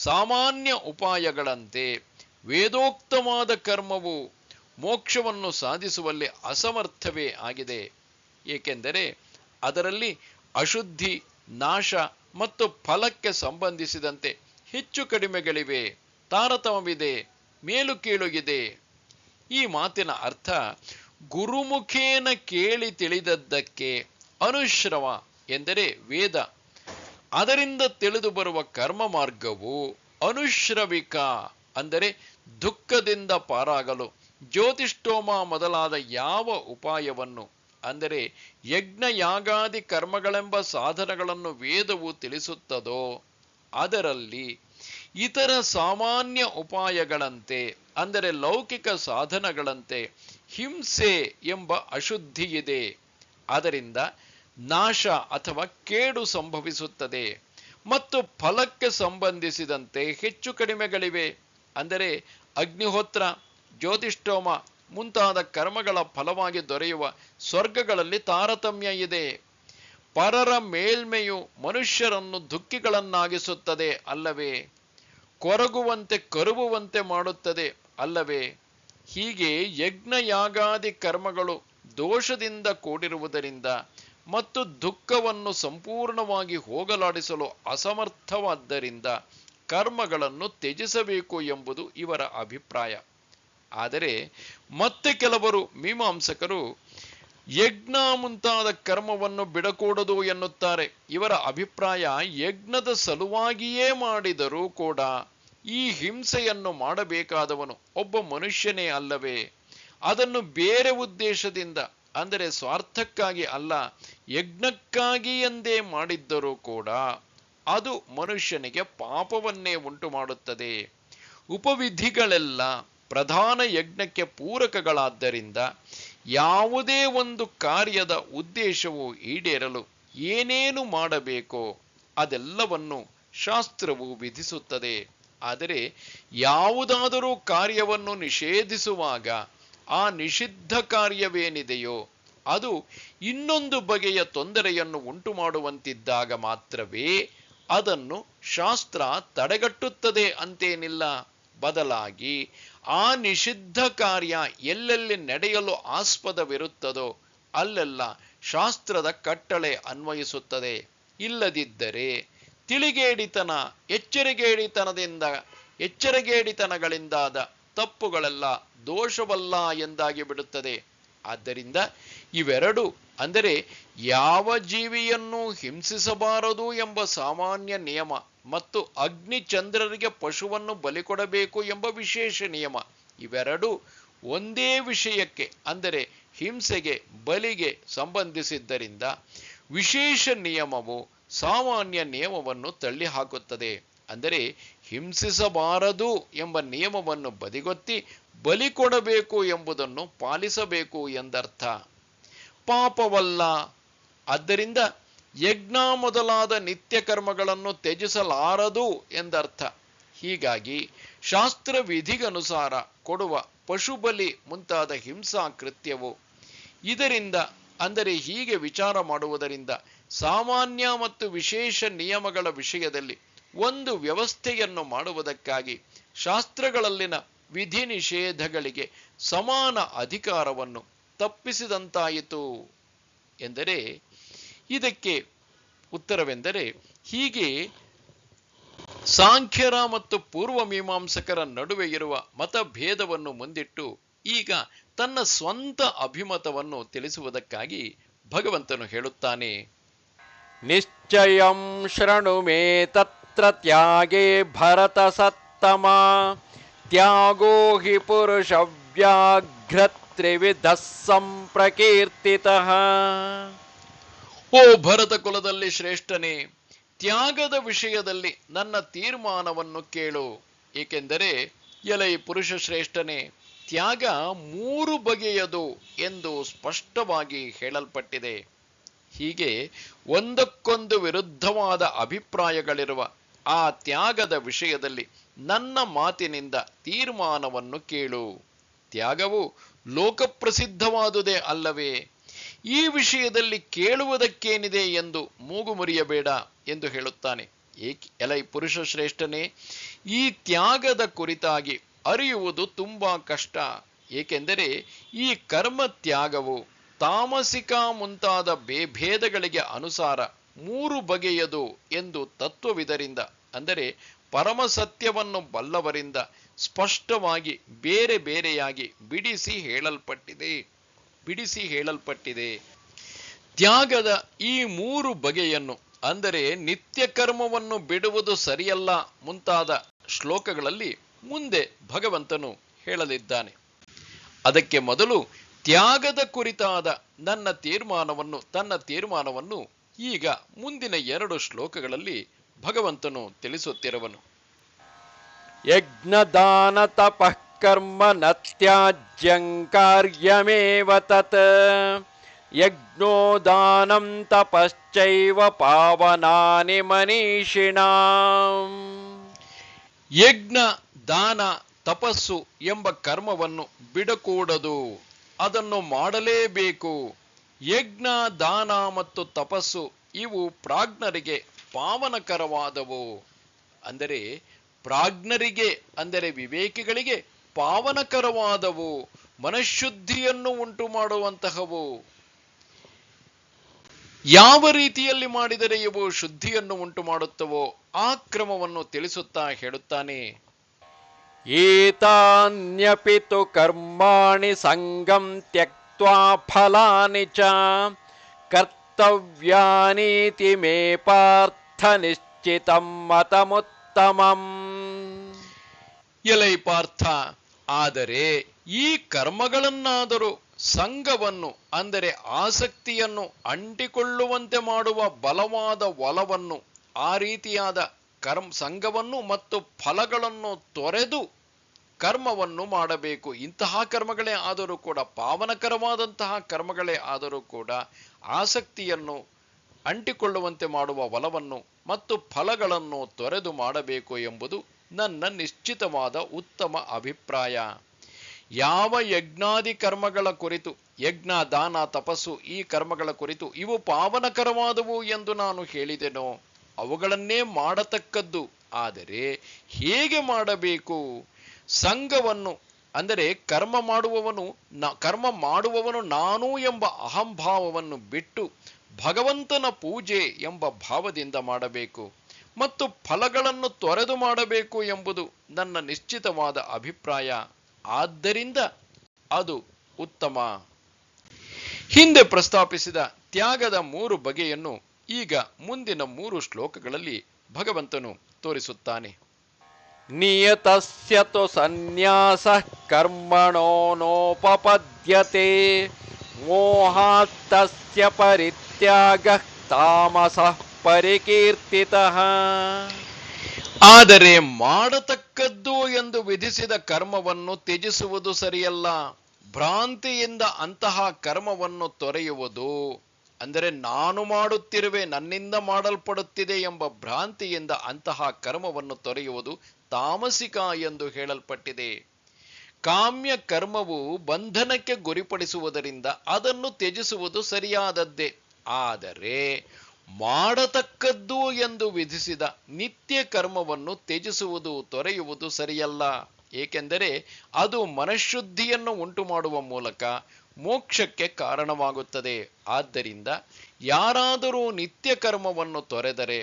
ಸಾಮಾನ್ಯ ಉಪಾಯಗಳಂತೆ ವೇದೋಕ್ತವಾದ ಕರ್ಮವು ಮೋಕ್ಷವನ್ನು ಸಾಧಿಸುವಲ್ಲಿ ಅಸಮರ್ಥವೇ ಆಗಿದೆ. ಏಕೆಂದರೆ ಅದರಲ್ಲಿ ಅಶುದ್ಧಿ, ನಾಶ ಮತ್ತು ಫಲಕ್ಕೆ ಸಂಬಂಧಿಸಿದಂತೆ ಹೆಚ್ಚು ಕಡಿಮೆಗಳಿವೆ, ತಾರತಮ್ಯವಿದೆ, ಮೇಲು ಕೀಳುಗಿದೆ. ಈ ಮಾತಿನ ಅರ್ಥ, ಗುರುಮುಖೇನ ಕೇಳಿ ತಿಳಿದದ್ದಕ್ಕೆ ಅನುಶ್ರವ ಎಂದರೆ ವೇದ, ಅದರಿಂದ ತಿಳಿದು ಬರುವ ಕರ್ಮ ಮಾರ್ಗವು ಅನುಶ್ರವಿಕ, ಅಂದರೆ ದುಃಖದಿಂದ ಪಾರಾಗಲು ಜ್ಯೋತಿಷ್ಠೋಮ ಮೊದಲಾದ ಯಾವ ಉಪಾಯವನ್ನು, ಅಂದರೆ ಯಜ್ಞ, ಯಾಗಾದಿ ಕರ್ಮಗಳೆಂಬ ಸಾಧನಗಳನ್ನು ವೇದವು ತಿಳಿಸುತ್ತದೋ ಅದರಲ್ಲಿ ಇತರ ಸಾಮಾನ್ಯ ಉಪಾಯಗಳಂತೆ, ಅಂದರೆ ಲೌಕಿಕ ಸಾಧನಗಳಂತೆ ಹಿಂಸೆ ಎಂಬ ಅಶುದ್ಧಿ ಇದೆ. ಅದರಿಂದ ನಾಶ ಅಥವಾ ಕೇಡು ಸಂಭವಿಸುತ್ತದೆ. ಮತ್ತು ಫಲಕ್ಕೆ ಸಂಬಂಧಿಸಿದಂತೆ ಹೆಚ್ಚು ಕಡಿಮೆಗಳಿವೆ. ಅಂದರೆ ಅಗ್ನಿಹೋತ್ರ, ಜ್ಯೋತಿಷ್ಠೋಮ ಮುಂತಾದ ಕರ್ಮಗಳ ಫಲವಾಗಿ ದೊರೆಯುವ ಸ್ವರ್ಗಗಳಲ್ಲಿ ತಾರತಮ್ಯ ಇದೆ. ಪರರ ಮೇಲ್ಮೆಯು ಮನುಷ್ಯರನ್ನು ದುಃಖಿಗಳನ್ನಾಗಿಸುತ್ತದೆ ಅಲ್ಲವೇ? ಕೊರಗುವಂತೆ ಕರುಬುವಂತೆ ಮಾಡುತ್ತದೆ ಅಲ್ಲವೇ? ಹೀಗೆ ಯಜ್ಞ, ಯಾಗಾದಿ ಕರ್ಮಗಳು ದೋಷದಿಂದ ಕೂಡಿರುವುದರಿಂದ ಮತ್ತು ದುಃಖವನ್ನು ಸಂಪೂರ್ಣವಾಗಿ ಹೋಗಲಾಡಿಸಲು ಅಸಮರ್ಥವಾದ್ದರಿಂದ ಕರ್ಮಗಳನ್ನು ತ್ಯಜಿಸಬೇಕು ಎಂಬುದು ಇವರ ಅಭಿಪ್ರಾಯ. ಆದರೆ ಮತ್ತೆ ಕೆಲವರು ಮೀಮಾಂಸಕರು ಯಜ್ಞ ಮುಂತಾದ ಕರ್ಮವನ್ನು ಬಿಡಕೂಡದು ಎನ್ನುತ್ತಾರೆ. ಇವರ ಅಭಿಪ್ರಾಯ, ಯಜ್ಞದ ಸಲುವಾಗಿಯೇ ಮಾಡಿದರೂ ಕೂಡ ಈ ಹಿಂಸೆಯನ್ನು ಮಾಡಬೇಕಾದವನು ಒಬ್ಬ ಮನುಷ್ಯನೇ ಅಲ್ಲವೇ? ಅದನ್ನು ಬೇರೆ ಉದ್ದೇಶದಿಂದ, ಅಂದರೆ ಸ್ವಾರ್ಥಕ್ಕಾಗಿ ಅಲ್ಲ, ಯಜ್ಞಕ್ಕಾಗಿ ಎಂದೇ ಮಾಡಿದ್ದರೂ ಕೂಡ ಅದು ಮನುಷ್ಯನಿಗೆ ಪಾಪವನ್ನೇ ಉಂಟು ಮಾಡುತ್ತದೆ. ಉಪವಿಧಿಗಳೆಲ್ಲ ಪ್ರಧಾನ ಯಜ್ಞಕ್ಕೆ ಪೂರಕಗಳಾದ್ದರಿಂದ ಯಾವುದೇ ಒಂದು ಕಾರ್ಯದ ಉದ್ದೇಶವು ಈಡೇರಲು ಏನೇನು ಮಾಡಬೇಕೋ ಅದೆಲ್ಲವನ್ನು ಶಾಸ್ತ್ರವು ವಿಧಿಸುತ್ತದೆ. ಆದರೆ ಯಾವುದಾದರೂ ಕಾರ್ಯವನ್ನು ನಿಷೇಧಿಸುವಾಗ ಆ ನಿಷಿದ್ಧ ಕಾರ್ಯವೇನಿದೆಯೋ ಅದು ಇನ್ನೊಂದು ಬಗೆಯ ತೊಂದರೆಯನ್ನು ಉಂಟು ಮಾಡುವಂತಿದ್ದಾಗ ಮಾತ್ರವೇ ಅದನ್ನು ಶಾಸ್ತ್ರ ತಡೆಗಟ್ಟುತ್ತದೆ ಅಂತೇನಿಲ್ಲ. ಬದಲಾಗಿ ಆ ನಿಷಿದ್ಧ ಕಾರ್ಯ ಎಲ್ಲೆಲ್ಲಿ ನಡೆಯಲು ಆಸ್ಪದವಿರುತ್ತದೋ ಅಲ್ಲೆಲ್ಲ ಶಾಸ್ತ್ರದ ಕಟ್ಟಳೆ ಅನ್ವಯಿಸುತ್ತದೆ. ಇಲ್ಲದಿದ್ದರೆ ತಿಳಿಗೇಡಿತನ, ಎಚ್ಚರಗೇಡಿತನಗಳಿಂದಾದ ತಪ್ಪುಗಳೆಲ್ಲ ದೋಷವಲ್ಲ ಎಂದಾಗಿ ಬಿಡುತ್ತದೆ. ಆದ್ದರಿಂದ ಇವೆರಡು, ಅಂದರೆ ಯಾವ ಜೀವಿಯನ್ನು ಹಿಂಸಿಸಬಾರದು ಎಂಬ ಸಾಮಾನ್ಯ ನಿಯಮ ಮತ್ತು ಅಗ್ನಿ ಚಂದ್ರರಿಗೆ ಪಶುವನ್ನು ಬಲಿ ಕೊಡಬೇಕು ಎಂಬ ವಿಶೇಷ ನಿಯಮ, ಇವೆರಡೂ ಒಂದೇ ವಿಷಯಕ್ಕೆ, ಅಂದರೆ ಹಿಂಸೆಗೆ, ಬಲಿಗೆ ಸಂಬಂಧಿಸಿದ್ದರಿಂದ ವಿಶೇಷ ನಿಯಮವು ಸಾಮಾನ್ಯ ನಿಯಮವನ್ನು ತಳ್ಳಿ ಹಾಕುತ್ತದೆ. ಅಂದರೆ ಹಿಂಸಿಸಬಾರದು ಎಂಬ ನಿಯಮವನ್ನು ಬದಿಗೊತ್ತಿ ಬಲಿ ಕೊಡಬೇಕು ಎಂಬುದನ್ನು ಪಾಲಿಸಬೇಕು ಎಂದರ್ಥ. ಪಾಪವಲ್ಲ. ಆದ್ದರಿಂದ ಯಜ್ಞ ಮೊದಲಾದ ನಿತ್ಯ ಕರ್ಮಗಳನ್ನು ತ್ಯಜಿಸಲಾರದು ಎಂದರ್ಥ. ಹೀಗಾಗಿ ಶಾಸ್ತ್ರ ವಿಧಿಗನುಸಾರ ಕೊಡುವ ಪಶುಬಲಿ ಮುಂತಾದ ಹಿಂಸಾ ಕೃತ್ಯವು ಇದರಿಂದ, ಅಂದರೆ ಹೀಗೆ ವಿಚಾರ ಮಾಡುವುದರಿಂದ ಸಾಮಾನ್ಯ ಮತ್ತು ವಿಶೇಷ ನಿಯಮಗಳ ವಿಷಯದಲ್ಲಿ ಒಂದು ವ್ಯವಸ್ಥೆಯನ್ನು ಮಾಡುವುದಕ್ಕಾಗಿ ಶಾಸ್ತ್ರಗಳಲ್ಲಿನ ವಿಧಿ ನಿಷೇಧಗಳಿಗೆ ಸಮಾನ ಅಧಿಕಾರವನ್ನು ತಪ್ಪಿಸಿದಂತಾಯಿತು ಎಂದರೆ, ಇದಕ್ಕೆ ಉತ್ತರವೆಂದರೆ, ಹೀಗೆ ಸಾಂಖ್ಯರ ಮತ್ತು ಪೂರ್ವ ಮೀಮಾಂಸಕರ ನಡುವೆ ಇರುವ ಮತಭೇದವನ್ನು ಮುಂದಿಟ್ಟು ಈಗ ತನ್ನ ಸ್ವಂತ ಅಭಿಮತವನ್ನು ತಿಳಿಸುವುದಕ್ಕಾಗಿ ಭಗವಂತನು ಹೇಳುತ್ತಾನೆ, ನಿಶ್ಚಯಂ ಶೃಣು ಮೇ ತತ್ರ ತ್ಯಾಗೇ ಭರತ ಸತ್ತಮ ತ್ಯಾಗೋ ಹಿ ಪುರುಷ ವ್ಯಾಘ್ರ ಸಂಪ್ರಕೀರ್ತಿತಃ. ಓ ಭರತ ಕುಲದಲ್ಲಿ ಶ್ರೇಷ್ಠನೇ, ತ್ಯಾಗದ ವಿಷಯದಲ್ಲಿ ನನ್ನ ತೀರ್ಮಾನವನ್ನು ಕೇಳು. ಏಕೆಂದರೆ ಎಲೈ ಪುರುಷ ಶ್ರೇಷ್ಠನೇ, ತ್ಯಾಗ 3 ಬಗೆಯದು ಎಂದು ಸ್ಪಷ್ಟವಾಗಿ ಹೇಳಲ್ಪಟ್ಟಿದೆ. ಹೀಗೆ ಒಂದಕ್ಕೊಂದು ವಿರುದ್ಧವಾದ ಅಭಿಪ್ರಾಯಗಳಿರುವ ಆ ತ್ಯಾಗದ ವಿಷಯದಲ್ಲಿ ನನ್ನ ಮಾತಿನಿಂದ ತೀರ್ಮಾನವನ್ನು ಕೇಳು. ತ್ಯಾಗವು ಲೋಕಪ್ರಸಿದ್ಧವಾದುದೇ ಅಲ್ಲವೇ? ಈ ವಿಷಯದಲ್ಲಿ ಕೇಳುವುದಕ್ಕೇನಿದೆ ಎಂದು ಮೂಗು ಮುರಿಯಬೇಡ ಎಂದು ಹೇಳುತ್ತಾನೆ. ಎಲೈ ಪುರುಷ ಶ್ರೇಷ್ಠನೇ, ಈ ತ್ಯಾಗದ ಕುರಿತಾಗಿ ಅರಿಯುವುದು ತುಂಬಾ ಕಷ್ಟ. ಏಕೆಂದರೆ ಈ ಕರ್ಮ ತ್ಯಾಗವು ತಾಮಸಿಕ ಮುಂತಾದ ಭೇದಗಳಿಗೆ ಅನುಸಾರ 3 ಬಗೆಯದು ಎಂದು ತತ್ವವಿದರಿಂದ, ಅಂದರೆ ಪರಮ ಸತ್ಯವನ್ನು ಬಲ್ಲವರಿಂದ ಸ್ಪಷ್ಟವಾಗಿ ಬೇರೆ ಬೇರೆಯಾಗಿ ಬಿಡಿಸಿ ಹೇಳಲ್ಪಟ್ಟಿದೆ. ತ್ಯಾಗದ ಈ 3 ಬಗೆಯನ್ನು, ಅಂದರೆ ನಿತ್ಯ ಕರ್ಮವನ್ನು ಬಿಡುವುದು ಸರಿಯಲ್ಲ ಮುಂತಾದ ಶ್ಲೋಕಗಳಲ್ಲಿ ಮುಂದೆ ಭಗವಂತನು ಹೇಳಲಿದ್ದಾನೆ. ಅದಕ್ಕೆ ಮೊದಲು ತ್ಯಾಗದ ಕುರಿತಾದ ತನ್ನ ತೀರ್ಮಾನವನ್ನು ಈಗ ಮುಂದಿನ 2 ಶ್ಲೋಕಗಳಲ್ಲಿ ಭಗವಂತನು ತಿಳಿಸುತ್ತಿರುವನು. ಯಜ್ಞದಾನ ತಪಃ ಕರ್ಮ ನ ತ್ಯಾಜ್ಯಂ ಕಾರ್ಯಮೇವ ತತ್ ಯಜ್ಞೋ ದಾನಂ ತಪಶ್ಚೈವ ಪಾವನಾನಿ ಮನೀಷಿಣಾಂ. ಯಜ್ಞ, ದಾನ, ತಪಸ್ಸು ಎಂಬ ಕರ್ಮವನ್ನು ಬಿಡಕೂಡದು, ಅದನ್ನು ಮಾಡಲೇಬೇಕು. ಯಜ್ಞ, ದಾನ ಮತ್ತು ತಪಸ್ಸು ಇವು ಪ್ರಾಜ್ಞರಿಗೆ ಪಾವನಕರವಾದವು. ಅಂದರೆ ಪ್ರಾಜ್ಞರಿಗೆ, ಅಂದರೆ ವಿವೇಕಿಗಳಿಗೆ ಪಾವನಕರವಾದವು, ಮನಃಶುದ್ಧಿಯನ್ನು ಉಂಟು ಮಾಡುವಂತಹವು. ಯಾವ ರೀತಿಯಲ್ಲಿ ಮಾಡಿದರೆ ಇವು ಶುದ್ಧಿಯನ್ನು ಉಂಟು ಮಾಡುತ್ತವೋ ಆ ಕ್ರಮವನ್ನು ತಿಳಿಸುತ್ತಾ ಹೇಳುತ್ತಾನೆ. ಏತಾನ್ಯಪಿ ತು ಕರ್ಮಾಣಿ ಸಂಗಂ ತ್ಯಕ್ತ್ವಾ ಫಲಾನಿ ಚ ಕರ್ತವ್ಯಾನೀತಿ ಮೇ ಪಾರ್ಥ ನಿಶ್ಚಿತಂ ಮತಮುತ್ತಮಂ. ಎಲೈ ಪಾರ್ಥ, ಆದರೆ ಈ ಕರ್ಮಗಳನ್ನಾದರೂ ಸಂಘವನ್ನು ಅಂದರೆ ಆಸಕ್ತಿಯನ್ನು ಅಂಟಿಕೊಳ್ಳುವಂತೆ ಮಾಡುವ ಬಲವಾದ ಒಲವನ್ನು, ಆ ರೀತಿಯಾದ ಸಂಘವನ್ನು ಮತ್ತು ಫಲಗಳನ್ನು ತೊರೆದು ಕರ್ಮವನ್ನು ಮಾಡಬೇಕು. ಇಂತಹ ಕರ್ಮಗಳೇ ಆದರೂ ಕೂಡ, ಪಾವನಕರವಾದಂತಹ ಕರ್ಮಗಳೇ ಆದರೂ ಕೂಡ ಆಸಕ್ತಿಯನ್ನು ಅಂಟಿಕೊಳ್ಳುವಂತೆ ಮಾಡುವ ಒಲವನ್ನು ಮತ್ತು ಫಲಗಳನ್ನು ತೊರೆದು ಮಾಡಬೇಕು ಎಂಬುದು ನನ್ನ ನಿಶ್ಚಿತವಾದ ಉತ್ತಮ ಅಭಿಪ್ರಾಯ. ಯಾವ ಯಜ್ಞಾದಿ ಕರ್ಮಗಳ ಕುರಿತು, ಯಜ್ಞ ದಾನ ತಪಸ್ಸು ಈ ಕರ್ಮಗಳ ಕುರಿತು ಇವು ಪಾವನಕರವಾದವು ಎಂದು ನಾನು ಹೇಳಿದೆನೋ ಅವುಗಳನ್ನೇ ಮಾಡತಕ್ಕದ್ದು. ಆದರೆ ಹೇಗೆ ಮಾಡಬೇಕು? ಸಂಘವನ್ನು ಅಂದರೆ ಕರ್ಮ ಮಾಡುವವನು ನಾನು ಎಂಬ ಅಹಂಭಾವವನ್ನು ಬಿಟ್ಟು ಭಗವಂತನ ಪೂಜೆ ಎಂಬ ಭಾವದಿಂದ ಮಾಡಬೇಕು ಮತ್ತು ಫಲಗಳನ್ನು ತೊರೆದು ಮಾಡಬೇಕು ಎಂಬುದು ನನ್ನ ನಿಶ್ಚಿತವಾದ ಅಭಿಪ್ರಾಯ. ಆದ್ದರಿಂದ ಅದು ಉತ್ತಮ. ಹಿಂದೆ ಪ್ರಸ್ತಾಪಿಸಿದ ತ್ಯಾಗದ 3 ಬಗೆಯನ್ನು ಈಗ ಮುಂದಿನ 3 ಶ್ಲೋಕಗಳಲ್ಲಿ ಭಗವಂತನು ತೋರಿಸುತ್ತಾನೆ. ನಿಯತಸ್ಯ ತು ಸನ್ಯಾಸಃ ಕರ್ಮಣೋ ನೋಪಪದ್ಯತೆ ಮೋಹಾತ್ತಸ್ಯ ಪರಿತ್ಯಾಗಃ ತಾಮಸಃ ಪರಿಕೀರ್ತಿತಃ. ಆದರೆ ಮಾಡತಕ್ಕದ್ದು ಎಂದು ವಿಧಿಸಿದ ಕರ್ಮವನ್ನು ತ್ಯಜಿಸುವುದು ಸರಿಯಲ್ಲ. ಭ್ರಾಂತಿಯಿಂದ ಅಂತಹ ಕರ್ಮವನ್ನು ತೊರೆಯುವುದು, ಅಂದರೆ ನಾನು ಮಾಡುತ್ತಿರುವೆ, ನನ್ನಿಂದ ಮಾಡಲ್ಪಡುತ್ತಿದೆ ಎಂಬ ಭ್ರಾಂತಿಯಿಂದ ಅಂತಹ ಕರ್ಮವನ್ನು ತೊರೆಯುವುದು ತಾಮಸಿಕ ಎಂದು ಹೇಳಲ್ಪಟ್ಟಿದೆ. ಕಾಮ್ಯ ಕರ್ಮವು ಬಂಧನಕ್ಕೆ ಗುರಿಪಡಿಸುವುದರಿಂದ ಅದನ್ನು ತ್ಯಜಿಸುವುದು ಸರಿಯಾದದ್ದೇ. ಆದರೆ ಮಾಡತಕ್ಕದ್ದು ಎಂದು ವಿಧಿಸಿದ ನಿತ್ಯ ಕರ್ಮವನ್ನು ತ್ಯಜಿಸುವುದು, ತೊರೆಯುವುದು ಸರಿಯಲ್ಲ. ಏಕೆಂದರೆ ಅದು ಮನಃಶುದ್ಧಿಯನ್ನು ಉಂಟು ಮಾಡುವ ಮೂಲಕ ಮೋಕ್ಷಕ್ಕೆ ಕಾರಣವಾಗುತ್ತದೆ. ಆದ್ದರಿಂದ ಯಾರಾದರೂ ನಿತ್ಯ ಕರ್ಮವನ್ನು ತೊರೆದರೆ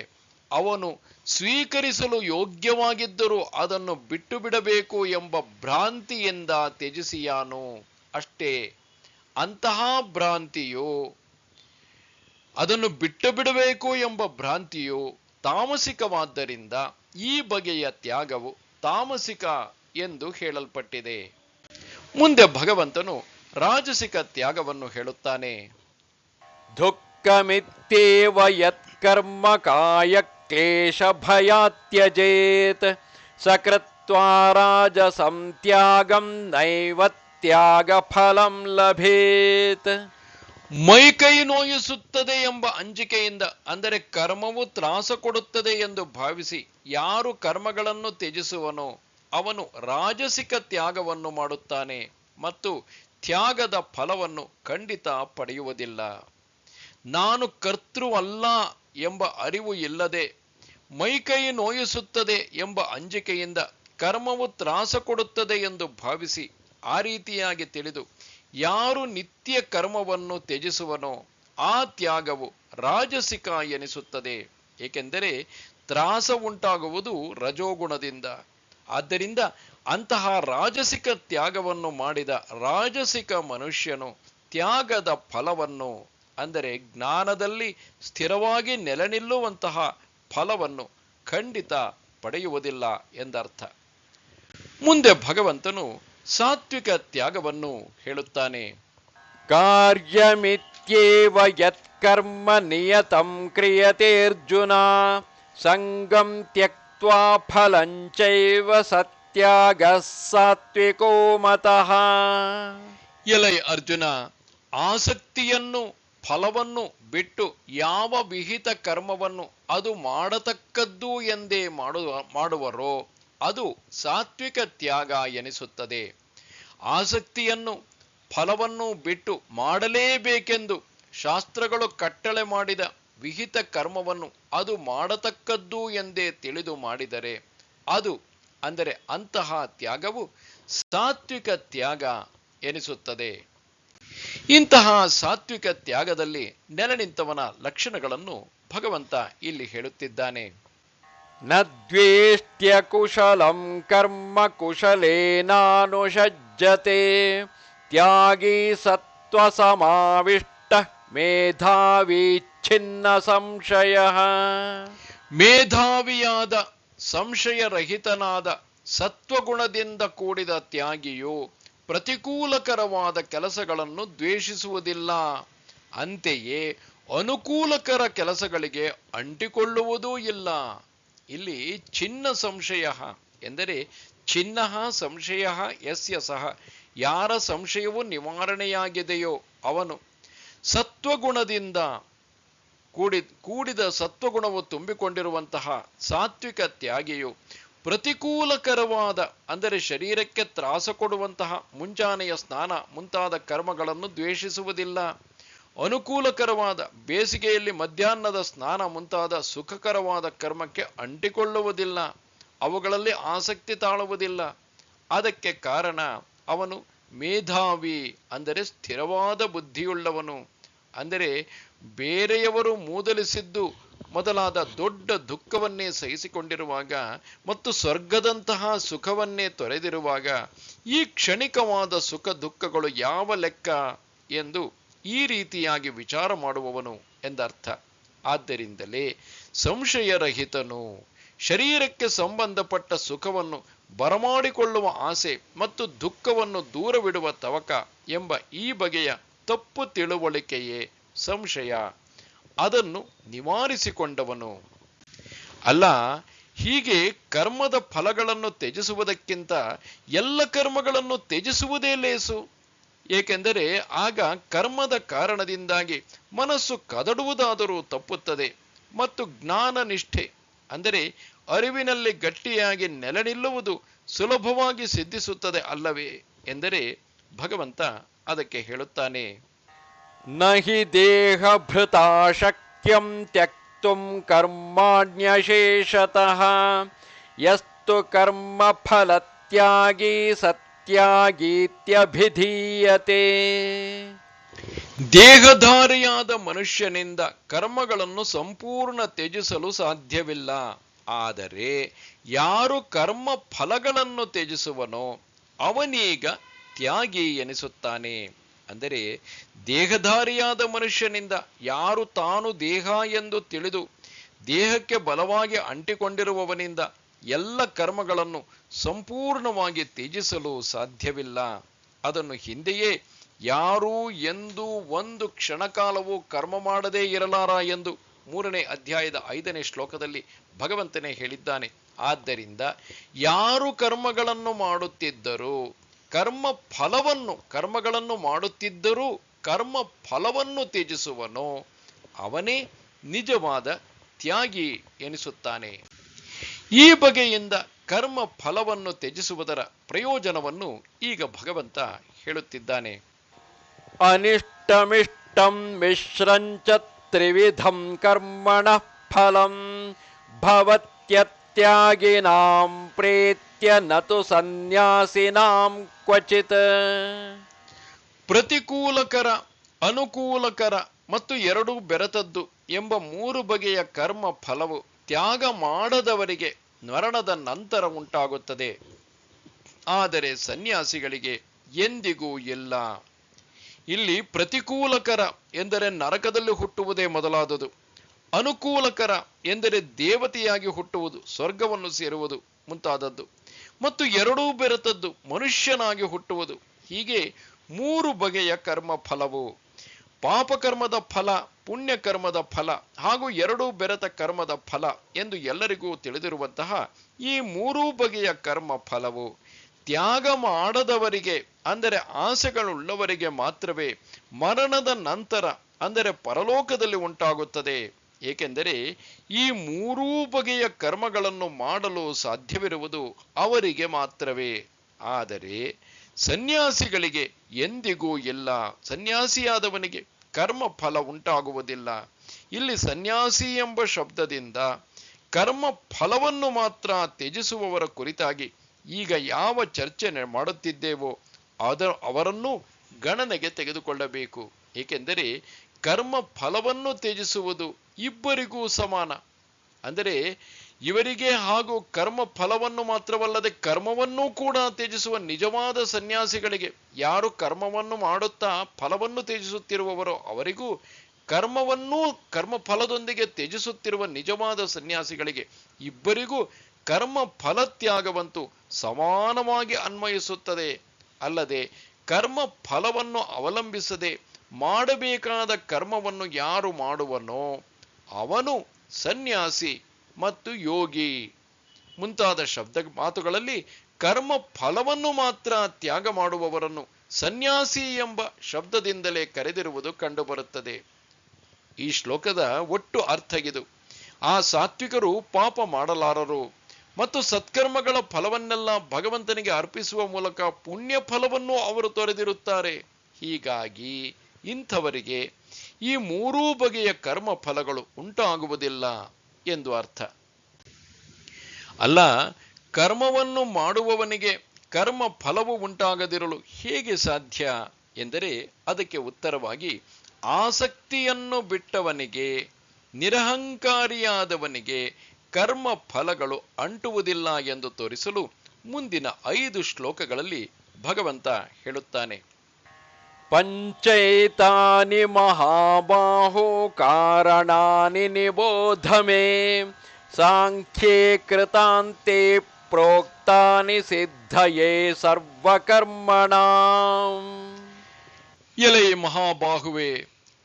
ಅವನು ಸ್ವೀಕರಿಸಲು ಯೋಗ್ಯವಾಗಿದ್ದರೂ ಅದನ್ನು ಬಿಟ್ಟು ಬಿಡಬೇಕು ಎಂಬ ಭ್ರಾಂತಿಯಿಂದ ತ್ಯಜಿಸಿಯಾನು ಅಷ್ಟೇ. ಅಂತಹ ಭ್ರಾಂತಿಯು, ಅದನ್ನು ಬಿಟ್ಟು ಬಿಡಬೇಕು ಎಂಬ ಭ್ರಾಂತಿಯು ತಾಮಸಿಕವಾದ್ದರಿಂದ ಈ ಬಗೆಯ ತ್ಯಾಗವು ತಾಮಸಿಕ ಎಂದು ಹೇಳಲ್ಪಟ್ಟಿದೆ. ಮುಂದೆ ಭಗವಂತನು ರಾಜಸಿಕ ತ್ಯಾಗವನ್ನು ಹೇಳುತ್ತಾನೆ. ದುಃಖಮಿತ್ಯೇವ ಯತ್ಕರ್ಮ ಕಾಯ ಕ್ಲೇಶ ಭಯಾತ್ಯಜೇತ್ ಸಕೃತ್ವಾ ರಾಜಸಂ ತ್ಯಾಗಂ ನೈವ ತ್ಯಾಗ ಫಲಂ ಲಭೇತ್. ಮೈಕೈ ನೋಯಿಸುತ್ತದೆ ಎಂಬ ಅಂಜಿಕೆಯಿಂದ, ಅಂದರೆ ಕರ್ಮವು ತ್ರಾಸ ಕೊಡುತ್ತದೆ ಎಂದು ಭಾವಿಸಿ ಯಾರು ಕರ್ಮಗಳನ್ನು ತ್ಯಜಿಸುವನೋ ಅವನು ರಾಜಸಿಕ ತ್ಯಾಗವನ್ನು ಮಾಡುತ್ತಾನೆ ಮತ್ತು ತ್ಯಾಗದ ಫಲವನ್ನು ಖಂಡಿತ ಪಡೆಯುವುದಿಲ್ಲ. ನಾನು ಕರ್ತೃ ಅಲ್ಲ ಎಂಬ ಅರಿವು ಇಲ್ಲದೆ ಮೈಕೈ ನೋಯಿಸುತ್ತದೆ ಎಂಬ ಅಂಜಿಕೆಯಿಂದ ಕರ್ಮವು ತ್ರಾಸ ಕೊಡುತ್ತದೆ ಎಂದು ಭಾವಿಸಿ ಆ ರೀತಿಯಾಗಿ ತಿಳಿದು ಯಾರು ನಿತ್ಯ ಕರ್ಮವನ್ನು ತ್ಯಜಿಸುವನೋ ಆ ತ್ಯಾಗವು ರಾಜಸಿಕ ಎನಿಸುತ್ತದೆ. ಏಕೆಂದರೆ ತ್ರಾಸ ಉಂಟಾಗುವುದು ರಜೋಗುಣದಿಂದ. ಆದ್ದರಿಂದ ಅಂತಹ ರಾಜಸಿಕ ತ್ಯಾಗವನ್ನು ಮಾಡಿದ ರಾಜಸಿಕ ಮನುಷ್ಯನು ತ್ಯಾಗದ ಫಲವನ್ನು, ಅಂದರೆ ಜ್ಞಾನದಲ್ಲಿ ಸ್ಥಿರವಾಗಿ ನೆಲೆ ನಿಲ್ಲುವಂತಹ ಫಲವನ್ನು ಖಂಡಿತ ಪಡೆಯುವುದಿಲ್ಲ ಎಂದರ್ಥ. ಮುಂದೆ ಭಗವಂತನು ಸಾತ್ವಿಕ ತ್ಯಾಗವನ್ನು ಹೇಳುತ್ತಾನೆ. ಕಾರ್ಯಮಿತ್ಯೇವ ಯತ್ಕರ್ಮ ನಿಯತಂ ಕ್ರಿಯತೆ ಅರ್ಜುನ ಸಂಗಂ ತ್ಯಕ್ತ್ವಾ ಫಲಂಚೈವ ಸತ್ಯಾಗ ಸಾತ್ವಿಕೋ ಮತಃ. ಎಲೈ ಅರ್ಜುನ, ಆಸಕ್ತಿಯನ್ನು ಫಲವನ್ನು ಬಿಟ್ಟು ಯಾವ ವಿಹಿತ ಕರ್ಮವನ್ನು ಅದು ಮಾಡತಕ್ಕದ್ದು ಎಂದೇ ಮಾಡುವರೋ ಅದು ಸಾತ್ವಿಕ ತ್ಯಾಗ ಎನಿಸುತ್ತದೆ. ಆಸಕ್ತಿಯನ್ನು ಫಲವನ್ನು ಬಿಟ್ಟು ಮಾಡಲೇಬೇಕೆಂದು ಶಾಸ್ತ್ರಗಳು ಕಟ್ಟಳೆ ಮಾಡಿದ ವಿಹಿತ ಕರ್ಮವನ್ನು ಅದು ಮಾಡತಕ್ಕದ್ದು ಎಂದೇ ತಿಳಿದು ಮಾಡಿದರೆ ಅದು, ಅಂದರೆ ಅಂತಹ ತ್ಯಾಗವು ಸಾತ್ವಿಕ ತ್ಯಾಗ ಎನಿಸುತ್ತದೆ. ಇಂತಹ ಸಾತ್ವಿಕ ತ್ಯಾಗದಲ್ಲಿ ನೆಲೆ ನಿಂತವನ ಲಕ್ಷಣಗಳನ್ನು ಭಗವಂತ ಇಲ್ಲಿ ಹೇಳುತ್ತಿದ್ದಾನೆ. ನ ದ್ವೇಷ್ಟ್ಯ ಕುಶಲಂ ಕರ್ಮ ಕುಶಲೇನಾನುಷಜ್ಯತೆ ತ್ಯಾಗಿ ಸತ್ವ ಸಮಾವಿಷ್ಟ ಮೇಧಾವಿ ಛಿನ್ನ ಸಂಶಯ. ಮೇಧಾವಿಯಾದ ಸಂಶಯರಹಿತನಾದ ಸತ್ವಗುಣದಿಂದ ಕೂಡಿದ ತ್ಯಾಗಿಯು ಪ್ರತಿಕೂಲಕರವಾದ ಕೆಲಸಗಳನ್ನು ದ್ವೇಷಿಸುವುದಿಲ್ಲ. ಅಂತೆಯೇ ಅನುಕೂಲಕರ ಕೆಲಸಗಳಿಗೆ ಅಂಟಿಕೊಳ್ಳುವುದೂ ಇಲ್ಲ. ಇಲ್ಲಿ ಚಿನ್ನ ಸಂಶಯ ಎಂದರೆ ಚಿನ್ನ ಸಂಶಯ ಯಸ್ಯ ಸಹ, ಯಾರ ಸಂಶಯವು ನಿವಾರಣೆಯಾಗಿದೆಯೋ ಅವನು ಸತ್ವಗುಣದಿಂದ ಕೂಡಿದ ಸತ್ವಗುಣವು ತುಂಬಿಕೊಂಡಿರುವಂತಹ ಸಾತ್ವಿಕ ತ್ಯಾಗಿಯು ಪ್ರತಿಕೂಲಕರವಾದ ಅಂದರೆ ಶರೀರಕ್ಕೆ ತ್ರಾಸ ಕೊಡುವಂತಹ ಮುಂಜಾನೆಯ ಸ್ನಾನ ಮುಂತಾದ ಕರ್ಮಗಳನ್ನು ದ್ವೇಷಿಸುವುದಿಲ್ಲ. ಅನುಕೂಲಕರವಾದ ಬೇಸಿಗೆಯಲ್ಲಿ ಮಧ್ಯಾಹ್ನದ ಸ್ನಾನ ಮುಂತಾದ ಸುಖಕರವಾದ ಕರ್ಮಕ್ಕೆ ಅಂಟಿಕೊಳ್ಳುವುದಿಲ್ಲ, ಅವುಗಳಲ್ಲಿ ಆಸಕ್ತಿ ತಾಳುವುದಿಲ್ಲ. ಅದಕ್ಕೆ ಕಾರಣ ಅವನು ಮೇಧಾವಿ ಅಂದರೆ ಸ್ಥಿರವಾದ ಬುದ್ಧಿಯುಳ್ಳವನು. ಅಂದರೆ ಬೇರೆಯವರು ಮೂದಲಿಸಿದ್ದು ಮೊದಲಾದ ದೊಡ್ಡ ದುಃಖವನ್ನೇ ಸಹಿಸಿಕೊಂಡಿರುವಾಗ ಮತ್ತು ಸ್ವರ್ಗದಂತಹ ಸುಖವನ್ನೇ ತೊರೆದಿರುವಾಗ ಈ ಕ್ಷಣಿಕವಾದ ಸುಖ ದುಃಖಗಳು ಯಾವ ಲೆಕ್ಕ ಎಂದು ಈ ರೀತಿಯಾಗಿ ವಿಚಾರ ಮಾಡುವವನು ಎಂದರ್ಥ. ಆದ್ದರಿಂದಲೇ ಸಂಶಯರಹಿತನು, ಶರೀರಕ್ಕೆ ಸಂಬಂಧಪಟ್ಟ ಸುಖವನ್ನು ಬರಮಾಡಿಕೊಳ್ಳುವ ಆಸೆ ಮತ್ತು ದುಃಖವನ್ನು ದೂರವಿಡುವ ತವಕ ಎಂಬ ಈ ಬಗೆಯ ತಪ್ಪು ತಿಳುವಳಿಕೆಯೇ ಸಂಶಯ. ಅದನ್ನು ನಿವಾರಿಸಿಕೊಂಡವನು. ಅಲ್ಲ, ಹೀಗೆ ಕರ್ಮದ ಫಲಗಳನ್ನು ತ್ಯಜಿಸುವುದಕ್ಕಿಂತ ಎಲ್ಲ ಕರ್ಮಗಳನ್ನು ತ್ಯಜಿಸುವುದೇ ಲೇಸು. ಏಕೆಂದರೆ ಆಗ ಕರ್ಮದ ಕಾರಣದಿಂದಾಗಿ ಮನಸ್ಸು ಕದಡುವುದಾದರೂ ತಪ್ಪುತ್ತದೆ ಮತ್ತು ಜ್ಞಾನ ನಿಷ್ಠೆ ಅಂದರೆ ಅರಿವಿನಲ್ಲಿ ಗಟ್ಟಿಯಾಗಿ ನೆಲೆ ನಿಲ್ಲುವುದು ಸುಲಭವಾಗಿ ಸಿದ್ಧಿಸುತ್ತದೆ ಅಲ್ಲವೇ ಎಂದರೆ ಭಗವಂತ ಅದಕ್ಕೆ ಹೇಳುತ್ತಾನೆ, ನಹಿ ದೇಹ ಭೃತಾ ಶಕ್ಯಂ ತ್ಯಕ್ತುಂ ಕರ್ಮಾಣ್ಯಶೇಷತಃ ಯಸ್ತು ಕರ್ಮ ಫಲತ್ಯಾಗಿ ಸತ್ಯಾಗೀತ್ಯಭಿಧೀಯತೆ. ದೇಹಧಾರಿಯಾದ ಮನುಷ್ಯನಿಂದ ಕರ್ಮಗಳನ್ನು ಸಂಪೂರ್ಣ ತ್ಯಜಿಸಲು ಸಾಧ್ಯವಿಲ್ಲ. ಆದರೆ ಯಾರು ಕರ್ಮ ಫಲಗಳನ್ನು ತ್ಯಜಿಸುವನೋ ಅವನೀಗ ತ್ಯಾಗಿ ಎನಿಸುತ್ತಾನೆ. ಅಂದರೆ ದೇಹಧಾರಿಯಾದ ಮನುಷ್ಯನಿಂದ ಯಾರು ತಾನು ದೇಹ ಎಂದು ತಿಳಿದು ದೇಹಕ್ಕೆ ಬಲವಾಗಿ ಅಂಟಿಕೊಂಡಿರುವವನಿಂದ ಎಲ್ಲ ಕರ್ಮಗಳನ್ನು ಸಂಪೂರ್ಣವಾಗಿ ತ್ಯಜಿಸಲು ಸಾಧ್ಯವಿಲ್ಲ. ಅದನ್ನು ಹಿಂದೆಯೇ ಯಾರೂ ಎಂದು ಒಂದು ಕ್ಷಣಕಾಲವೂ ಕರ್ಮ ಮಾಡದೇ ಇರಲಾರ ಎಂದು 3ನೇ ಅಧ್ಯಾಯದ 5ನೇ ಶ್ಲೋಕದಲ್ಲಿ ಭಗವಂತನೇ ಹೇಳಿದ್ದಾನೆ. ಆದ್ದರಿಂದ ಯಾರು ಕರ್ಮಗಳನ್ನು ಮಾಡುತ್ತಿದ್ದರೂ ಕರ್ಮಗಳನ್ನು ಮಾಡುತ್ತಿದ್ದರೂ ಕರ್ಮ ಫಲವನ್ನು ತ್ಯಜಿಸುವನೋ ಅವನೇ ನಿಜವಾದ ತ್ಯಾಗಿ ಎನಿಸುತ್ತಾನೆ. ಈ ಬಗೆಯಿಂದ ಕರ್ಮ ಫಲವನ್ನು ತ್ಯಜಿಸುವುದರ ಪ್ರಯೋಜನವನ್ನು ಈಗ ಭಗವಂತ ಹೇಳುತ್ತಿದ್ದಾನೆ. ಅನಿಷ್ಟಮಿಷ್ಟಂ ಮಿಶ್ರಂಚ ತ್ರಿವಿಧಂ ಕರ್ಮಣಃ ಫಲಂ ಭವತ್ಯತ್ಯಾಗಿನಾಂ ಪ್ರೇತ್ಯ ನತು ಸನ್ಯಾಸಿನಾಂ ಕ್ವಚಿತ್. ಪ್ರತಿಕೂಲಕರ, ಅನುಕೂಲಕರ ಮತ್ತು ಎರಡೂ ಬೆರೆತದ್ದು ಎಂಬ 3 ಬಗೆಯ ಕರ್ಮ ಫಲವು ತ್ಯಾಗ ಮಾಡದವರಿಗೆ ಮರಣದ ನಂತರ ಉಂಟಾಗುತ್ತದೆ. ಆದರೆ ಸನ್ಯಾಸಿಗಳಿಗೆ ಎಂದಿಗೂ ಇಲ್ಲ. ಇಲ್ಲಿ ಪ್ರತಿಕೂಲಕರ ಎಂದರೆ ನರಕದಲ್ಲಿ ಹುಟ್ಟುವುದೇ ಮೊದಲಾದುದು. ಅನುಕೂಲಕರ ಎಂದರೆ ದೇವತೆಯಾಗಿ ಹುಟ್ಟುವುದು, ಸ್ವರ್ಗವನ್ನು ಸೇರುವುದು ಮುಂತಾದದ್ದು. ಮತ್ತು ಎರಡೂ ಬೆರೆತದ್ದು ಮನುಷ್ಯನಾಗಿ ಹುಟ್ಟುವುದು. ಹೀಗೆ 3 ಬಗೆಯ ಕರ್ಮ ಫಲವು ಪಾಪಕರ್ಮದ ಫಲ, ಪುಣ್ಯಕರ್ಮದ ಫಲ ಹಾಗೂ ಎರಡೂ ಬೆರೆತ ಕರ್ಮದ ಫಲ ಎಂದು ಎಲ್ಲರಿಗೂ ತಿಳಿದಿರುವಂತಹ ಈ 3 ಬಗೆಯ ಕರ್ಮ ಫಲವು ತ್ಯಾಗ ಮಾಡದವರಿಗೆ ಅಂದರೆ ಆಸೆಗಳುಳ್ಳವರಿಗೆ ಮಾತ್ರವೇ ಮರಣದ ನಂತರ ಅಂದರೆ ಪರಲೋಕದಲ್ಲಿ ಉಂಟಾಗುತ್ತದೆ. ಏಕೆಂದರೆ ಈ 3 ಬಗೆಯ ಕರ್ಮಗಳನ್ನು ಮಾಡಲು ಸಾಧ್ಯವಿರುವುದು ಅವರಿಗೆ ಮಾತ್ರವೇ. ಆದರೆ ಸನ್ಯಾಸಿಗಳಿಗೆ ಎಂದಿಗೂ ಇಲ್ಲ. ಸನ್ಯಾಸಿಯಾದವನಿಗೆ ಕರ್ಮ ಫಲ ಉಂಟಾಗುವುದಿಲ್ಲ. ಇಲ್ಲಿ ಸನ್ಯಾಸಿ ಎಂಬ ಶಬ್ದದಿಂದ ಕರ್ಮ ಫಲವನ್ನು ಮಾತ್ರ ತ್ಯಜಿಸುವವರ ಕುರಿತಾಗಿ ಈಗ ಯಾವ ಚರ್ಚೆ ಮಾಡುತ್ತಿದ್ದೇವೋ ಅವರನ್ನು ಗಣನೆಗೆ ತೆಗೆದುಕೊಳ್ಳಬೇಕು. ಏಕೆಂದರೆ ಕರ್ಮ ಫಲವನ್ನು ತ್ಯಜಿಸುವುದು ಇಬ್ಬರಿಗೂ ಸಮಾನ. ಅಂದರೆ ಇವರಿಗೆ ಹಾಗೂ ಕರ್ಮ ಫಲವನ್ನು ಮಾತ್ರವಲ್ಲದೆ ಕರ್ಮವನ್ನೂ ಕೂಡ ತ್ಯಜಿಸುವ ನಿಜವಾದ ಸನ್ಯಾಸಿಗಳಿಗೆ, ಯಾರು ಕರ್ಮವನ್ನು ಮಾಡುತ್ತಾ ಫಲವನ್ನು ತ್ಯಜಿಸುತ್ತಿರುವವರೋ ಅವರಿಗೂ, ಕರ್ಮ ಫಲದೊಂದಿಗೆ ತ್ಯಜಿಸುತ್ತಿರುವ ನಿಜವಾದ ಸನ್ಯಾಸಿಗಳಿಗೆ ಇಬ್ಬರಿಗೂ ಕರ್ಮ ಫಲತ್ಯಾಗವಂತೂ ಸಮಾನವಾಗಿ ಅನ್ವಯಿಸುತ್ತದೆ. ಅಲ್ಲದೆ ಕರ್ಮ ಫಲವನ್ನು ಅವಲಂಬಿಸದೆ ಮಾಡಬೇಕಾದ ಕರ್ಮವನ್ನು ಯಾರು ಮಾಡುವನೋ ಅವನು ಸನ್ಯಾಸಿ ಮತ್ತು ಯೋಗಿ ಮುಂತಾದ ಮಾತುಗಳಲ್ಲಿ ಕರ್ಮ ಫಲವನ್ನು ಮಾತ್ರ ತ್ಯಾಗ ಮಾಡುವವರನ್ನು ಸನ್ಯಾಸಿ ಎಂಬ ಶಬ್ದದಿಂದಲೇ ಕರೆದಿರುವುದು ಕಂಡುಬರುತ್ತದೆ. ಈ ಶ್ಲೋಕದ ಒಟ್ಟು ಅರ್ಥಗಿದು. ಆ ಸಾತ್ವಿಕರು ಪಾಪ ಮಾಡಲಾರರು ಮತ್ತು ಸತ್ಕರ್ಮಗಳ ಫಲವನ್ನೆಲ್ಲ ಭಗವಂತನಿಗೆ ಅರ್ಪಿಸುವ ಮೂಲಕ ಪುಣ್ಯ ಫಲವನ್ನು ಅವರು ತೊರೆದಿರುತ್ತಾರೆ. ಹೀಗಾಗಿ ಇಂಥವರಿಗೆ ಈ ಮೂರೂ ಬಗೆಯ ಕರ್ಮ ಫಲಗಳು ಉಂಟಾಗುವುದಿಲ್ಲ ಎಂದು ಅರ್ಥ. ಅಲ್ಲ, ಕರ್ಮವನ್ನು ಮಾಡುವವನಿಗೆ ಕರ್ಮ ಫಲವು ಉಂಟಾಗದಿರಲು ಹೇಗೆ ಸಾಧ್ಯ ಎಂದರೆ ಅದಕ್ಕೆ ಉತ್ತರವಾಗಿ ಆಸಕ್ತಿಯನ್ನು ಬಿಟ್ಟವನಿಗೆ, ನಿರಹಂಕಾರಿಯಾದವನಿಗೆ ಕರ್ಮ ಫಲಗಳು ಅಂಟುವುದಿಲ್ಲ ಎಂದು ತೋರಿಸಲು ಮುಂದಿನ 5 ಶ್ಲೋಕಗಳಲ್ಲಿ ಭಗವಂತ ಹೇಳುತ್ತಾನೆ. ಪಂಚೈತಾನಿ ಮಹಾಬಾಹೋ ಕಾರಣಾನಿ ನಿಬೋಧಮೇ ಸಾಂಖ್ಯೇ ಕೃತಾಂತೆ ಪ್ರೋಕ್ತಾನಿ ಸಿದ್ಧಯೇ ಸರ್ವಕರ್ಮಣಾಂ. ಎಲೆ ಮಹಾಬಾಹುವೆ,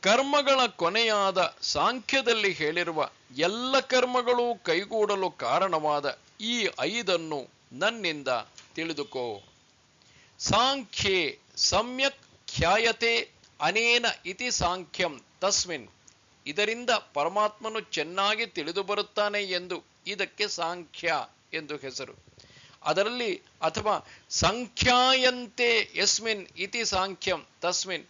ಕರ್ಮಗಳ ಕೊನೆಯಾದ ಸಾಂಖ್ಯದಲ್ಲಿ ಹೇಳಿರುವ ಎಲ್ಲ ಕರ್ಮಗಳು ಕೈಗೂಡಲು ಕಾರಣವಾದ ಈ 5 ನನ್ನಿಂದ ತಿಳಿದುಕೋ. ಸಾಂಖ್ಯೇ ಸಮ್ಯಕ್ ಖ್ಯಾಯತೆ ಅನೇನ ಇತಿ ಸಾಂಖ್ಯಂ ತಸ್ಮಿನ್. ಇದರಿಂದ ಪರಮಾತ್ಮನು ಚೆನ್ನಾಗಿ ತಿಳಿದು ಬರುತ್ತಾನೆ ಎಂದು ಇದಕ್ಕೆ ಸಾಂಖ್ಯ ಎಂದು ಹೆಸರು. ಅದರಲ್ಲಿ ಅಥವಾ ಸಂಖ್ಯಾಯಂತೆ ಯಸ್ಮಿನ್ ಇತಿ ಸಾಂಖ್ಯಂ ತಸ್ಮಿನ್.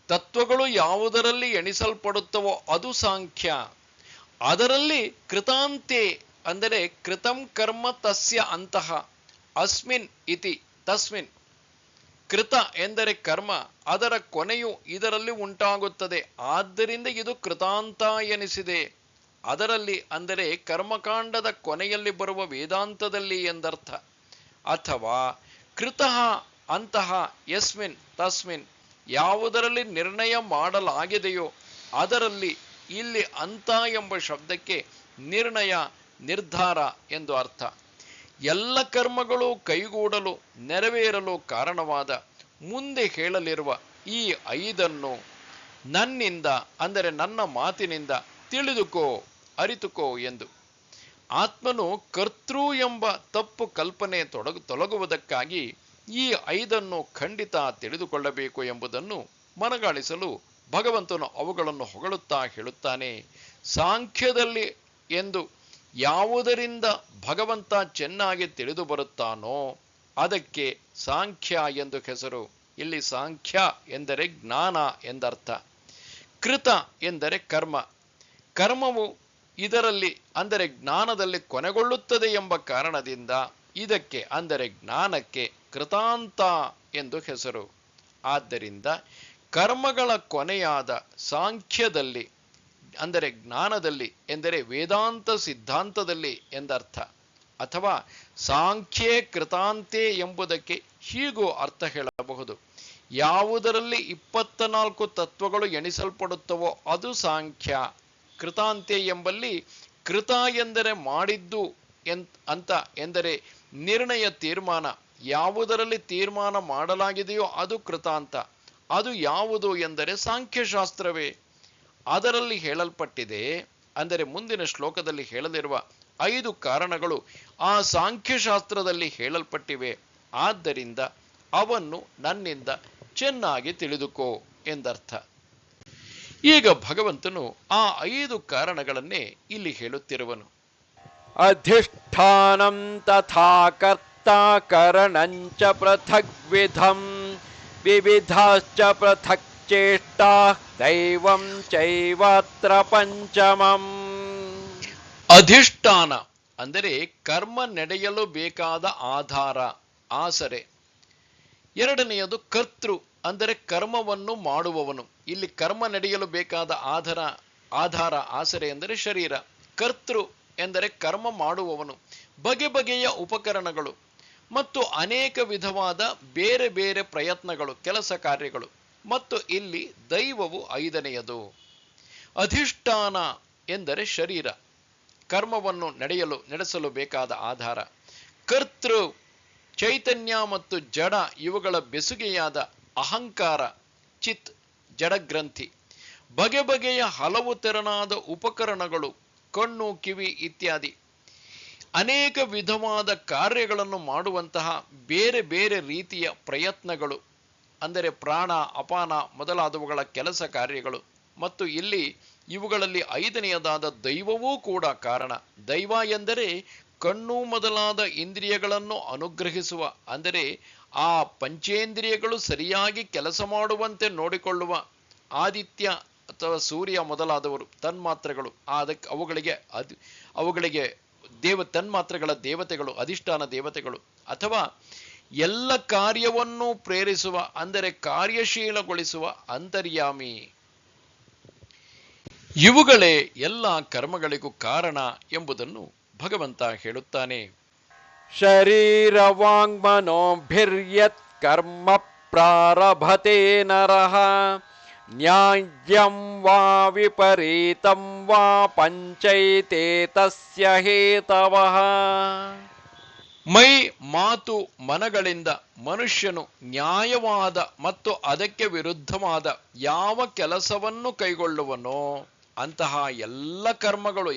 ತತ್ವಗಳು ಯಾವುದರಲ್ಲಿ ಎಣಿಸಲ್ಪಡುತ್ತವೋ ಅದು ಸಾಂಖ್ಯ. ಅದರಲ್ಲಿ ಕೃತಾಂತೆ ಅಂದರೆ ಕೃತಂ ಕರ್ಮ ತಸ್ಯ ಅಂತಃ, ಅಸ್ಮಿನ್ ಇತಿ ತಸ್ಮಿನ್. ಕೃತ ಎಂದರೆ ಕರ್ಮ, ಅದರ ಕೊನೆಯು ಇದರಲ್ಲಿ ಉಂಟಾಗುತ್ತದೆ, ಆದ್ದರಿಂದ ಇದು ಕೃತಾಂತ ಎನಿಸಿದೆ. ಅದರಲ್ಲಿ ಅಂದರೆ ಕರ್ಮಕಾಂಡದ ಕೊನೆಯಲ್ಲಿ ಬರುವ ವೇದಾಂತದಲ್ಲಿ ಎಂದರ್ಥ. ಅಥವಾ ಕೃತಃ ಅಂತಹ ಯಸ್ಮಿನ್ ತಸ್ಮಿನ್, ಯಾವುದರಲ್ಲಿ ನಿರ್ಣಯ ಮಾಡಲಾಗಿದೆಯೋ ಅದರಲ್ಲಿ. ಇಲ್ಲಿ ಅಂತ ಎಂಬ ಶಬ್ದಕ್ಕೆ ನಿರ್ಣಯ, ನಿರ್ಧಾರ ಎಂದು ಅರ್ಥ. ಎಲ್ಲ ಕರ್ಮಗಳು ಕೈಗೂಡಲು ನೆರವೇರಲು ಕಾರಣವಾದ ಮುಂದೆ ಹೇಳಲಿರುವ ಈ 5 ನನ್ನಿಂದ ಅಂದರೆ ನನ್ನ ಮಾತಿನಿಂದ ತಿಳಿದುಕೋ, ಅರಿತುಕೋ ಎಂದು. ಆತ್ಮನು ಕರ್ತೃ ಎಂಬ ತಪ್ಪು ಕಲ್ಪನೆ ತೊಲಗುವುದಕ್ಕಾಗಿ ಈ 5 ಖಂಡಿತ ತಿಳಿದುಕೊಳ್ಳಬೇಕು ಎಂಬುದನ್ನು ಮನಗಾಣಿಸಲು ಭಗವಂತನು ಅವುಗಳನ್ನು ಹೊಗಳುತ್ತಾ ಹೇಳುತ್ತಾನೆ. ಸಾಂಖ್ಯದಲ್ಲಿ ಎಂದು ಯಾವುದರಿಂದ ಭಗವಂತ ಚೆನ್ನಾಗಿ ತಿಳಿದು ಬರುತ್ತಾನೋ ಅದಕ್ಕೆ ಸಾಂಖ್ಯ ಎಂದು ಹೆಸರು. ಇಲ್ಲಿ ಸಾಂಖ್ಯ ಎಂದರೆ ಜ್ಞಾನ ಎಂದರ್ಥ. ಕೃತ ಎಂದರೆ ಕರ್ಮ. ಕರ್ಮವು ಇದರಲ್ಲಿ ಅಂದರೆ ಜ್ಞಾನದಲ್ಲಿ ಕೊನೆಗೊಳ್ಳುತ್ತದೆ ಎಂಬ ಕಾರಣದಿಂದ ಇದಕ್ಕೆ ಅಂದರೆ ಜ್ಞಾನಕ್ಕೆ ಕೃತಾಂತ ಎಂದು ಹೆಸರು. ಆದ್ದರಿಂದ ಕರ್ಮಗಳ ಕೊನೆಯಾದ ಸಾಂಖ್ಯದಲ್ಲಿ ಅಂದರೆ ಜ್ಞಾನದಲ್ಲಿ ಎಂದರೆ ವೇದಾಂತ ಸಿದ್ಧಾಂತದಲ್ಲಿ ಎಂದರ್ಥ. ಅಥವಾ ಸಾಂಖ್ಯೇ ಕೃತಾಂತೆ ಎಂಬುದಕ್ಕೆ ಹೀಗೂ ಅರ್ಥ ಹೇಳಬಹುದು. ಯಾವುದರಲ್ಲಿ 24 ತತ್ವಗಳು ಎಣಿಸಲ್ಪಡುತ್ತವೋ ಅದು ಸಾಂಖ್ಯ. ಕೃತಾಂತೆ ಎಂಬಲ್ಲಿ ಕೃತ ಎಂದರೆ ಮಾಡಿದ್ದು ಅಂತ ಎಂದರೆ ನಿರ್ಣಯ, ತೀರ್ಮಾನ. ಯಾವುದರಲ್ಲಿ ತೀರ್ಮಾನ ಮಾಡಲಾಗಿದೆಯೋ ಅದು ಕೃತಾಂತ. ಅದು ಯಾವುದು ಎಂದರೆ ಸಾಂಖ್ಯಶಾಸ್ತ್ರವೇ. ಅದರಲ್ಲಿ ಹೇಳಲ್ಪಟ್ಟಿದೆ ಅಂದರೆ ಮುಂದಿನ ಶ್ಲೋಕದಲ್ಲಿ ಹೇಳಲಿರುವ 5 ಕಾರಣಗಳು ಆ ಸಾಂಖ್ಯಶಾಸ್ತ್ರದಲ್ಲಿ ಹೇಳಲ್ಪಟ್ಟಿವೆ. ಆದ್ದರಿಂದ ಅವನ್ನು ನನ್ನಿಂದ ಚೆನ್ನಾಗಿ ತಿಳಿದುಕೋ ಎಂದರ್ಥ. ಈಗ ಭಗವಂತನು ಆ 5 ಕಾರಣಗಳನ್ನೇ ಇಲ್ಲಿ ಹೇಳುತ್ತಿರುವನು. ಅಧಿಷ್ಠಾನಂ ತಥಾ ಕರ್ತ ಕರಣಂಚ ಪೃಥಗ್ವಿಧಂ ವಿವಿಧಾಶ್ಚ ಪೃಥಕ್ ಚೇಷ್ಟಾ ದೈವಂ ಚೈವಾತ್ರ ಪಂಚಮಂ. ಅಧಿಷ್ಠಾನ ಅಂದರೆ ಕರ್ಮ ನಡೆಯಲು ಬೇಕಾದ ಆಧಾರ, ಆಸರೆ. ಎರಡನೆಯದು ಕರ್ತೃ ಅಂದರೆ ಕರ್ಮವನ್ನು ಮಾಡುವವನು. ಇಲ್ಲಿ ಕರ್ಮ ನಡೆಯಲು ಬೇಕಾದ ಆಧಾರ ಆಸರೆ ಎಂದರೆ ಶರೀರ. ಕರ್ತೃ ಎಂದರೆ ಕರ್ಮ ಮಾಡುವವನು. ಬಗೆ ಬಗೆಯ ಉಪಕರಣಗಳು ಮತ್ತು ಅನೇಕ ವಿಧವಾದ ಬೇರೆ ಬೇರೆ ಪ್ರಯತ್ನಗಳು, ಕೆಲಸ ಕಾರ್ಯಗಳು. ಮತ್ತು ಇಲ್ಲಿ ದೈವವು ಐದನೆಯದು. ಅಧಿಷ್ಠಾನ ಎಂದರೆ ಶರೀರ, ಕರ್ಮವನ್ನು ನಡೆಸಲು ಬೇಕಾದ ಆಧಾರ. ಕರ್ತೃ ಚೈತನ್ಯ ಮತ್ತು ಜಡ ಇವುಗಳ ಬೆಸುಗೆಯಾದ ಅಹಂಕಾರ, ಚಿತ್, ಜಡಗ್ರಂಥಿ. ಬಗೆ ಬಗೆಯ ಹಲವು ತೆರನಾದ ಉಪಕರಣಗಳು, ಕಣ್ಣು, ಕಿವಿ ಇತ್ಯಾದಿ ಅನೇಕ ವಿಧವಾದ ಕಾರ್ಯಗಳನ್ನು ಮಾಡುವಂತಹ ಬೇರೆ ಬೇರೆ ರೀತಿಯ ಪ್ರಯತ್ನಗಳು, ಅಂದರೆ ಪ್ರಾಣ, ಅಪಾನ ಮೊದಲಾದವುಗಳ ಕೆಲಸ ಕಾರ್ಯಗಳು. ಮತ್ತು ಇಲ್ಲಿ ಇವುಗಳಲ್ಲಿ ಐದನೆಯದಾದ ದೈವವೂ ಕೂಡ ಕಾರಣ. ದೈವ ಎಂದರೆ ಕಣ್ಣು ಮೊದಲಾದ ಇಂದ್ರಿಯಗಳನ್ನು ಅನುಗ್ರಹಿಸುವ, ಅಂದರೆ ಆ ಪಂಚೇಂದ್ರಿಯಗಳು ಸರಿಯಾಗಿ ಕೆಲಸ ಮಾಡುವಂತೆ ನೋಡಿಕೊಳ್ಳುವ ಆದಿತ್ಯ ಅಥವಾ ಸೂರ್ಯ ಮೊದಲಾದವರು ತನ್ಮಾತ್ರೆಗಳು. ಅವುಗಳಿಗೆ ತನ್ಮಾತ್ರೆಗಳ ದೇವತೆಗಳು, ಅಧಿಷ್ಠಾನ ದೇವತೆಗಳು. ಅಥವಾ ಎಲ್ಲ ಕಾರ್ಯವನ್ನೂ ಪ್ರೇರಿಸುವ, ಅಂದರೆ ಕಾರ್ಯಶೀಲಗೊಳಿಸುವ ಅಂತರ್ಯಾಮಿ. ಇವುಗಳೇ ಎಲ್ಲ ಕರ್ಮಗಳಿಗೂ ಕಾರಣ ಎಂಬುದನ್ನು ಭಗವಂತ ಹೇಳುತ್ತಾನೆ. ಶರೀರವಾಂಗ್ಮನೋಭಿರ್ಯತ್ ಕರ್ಮ ಪ್ರಾರಭತೆ ನರಃ ನ್ಯಾಯಂ ವಾ ವಿಪರೀತಂ ವಾ ಪಂಚೈತೆ ತಸ್ಯ ಹೇತವಃ. ಮೈ, ಮಾತು, ಮನಗಳಿಂದ ಮನುಷ್ಯನು ನ್ಯಾಯವಾದ ಮತ್ತು ಅದಕ್ಕೆ ವಿರುದ್ಧವಾದ ಯಾವ ಕೆಲಸವನ್ನು ಕೈಗೊಳ್ಳುವನೋ ಅಂತಹ ಎಲ್ಲ ಕರ್ಮಗಳು,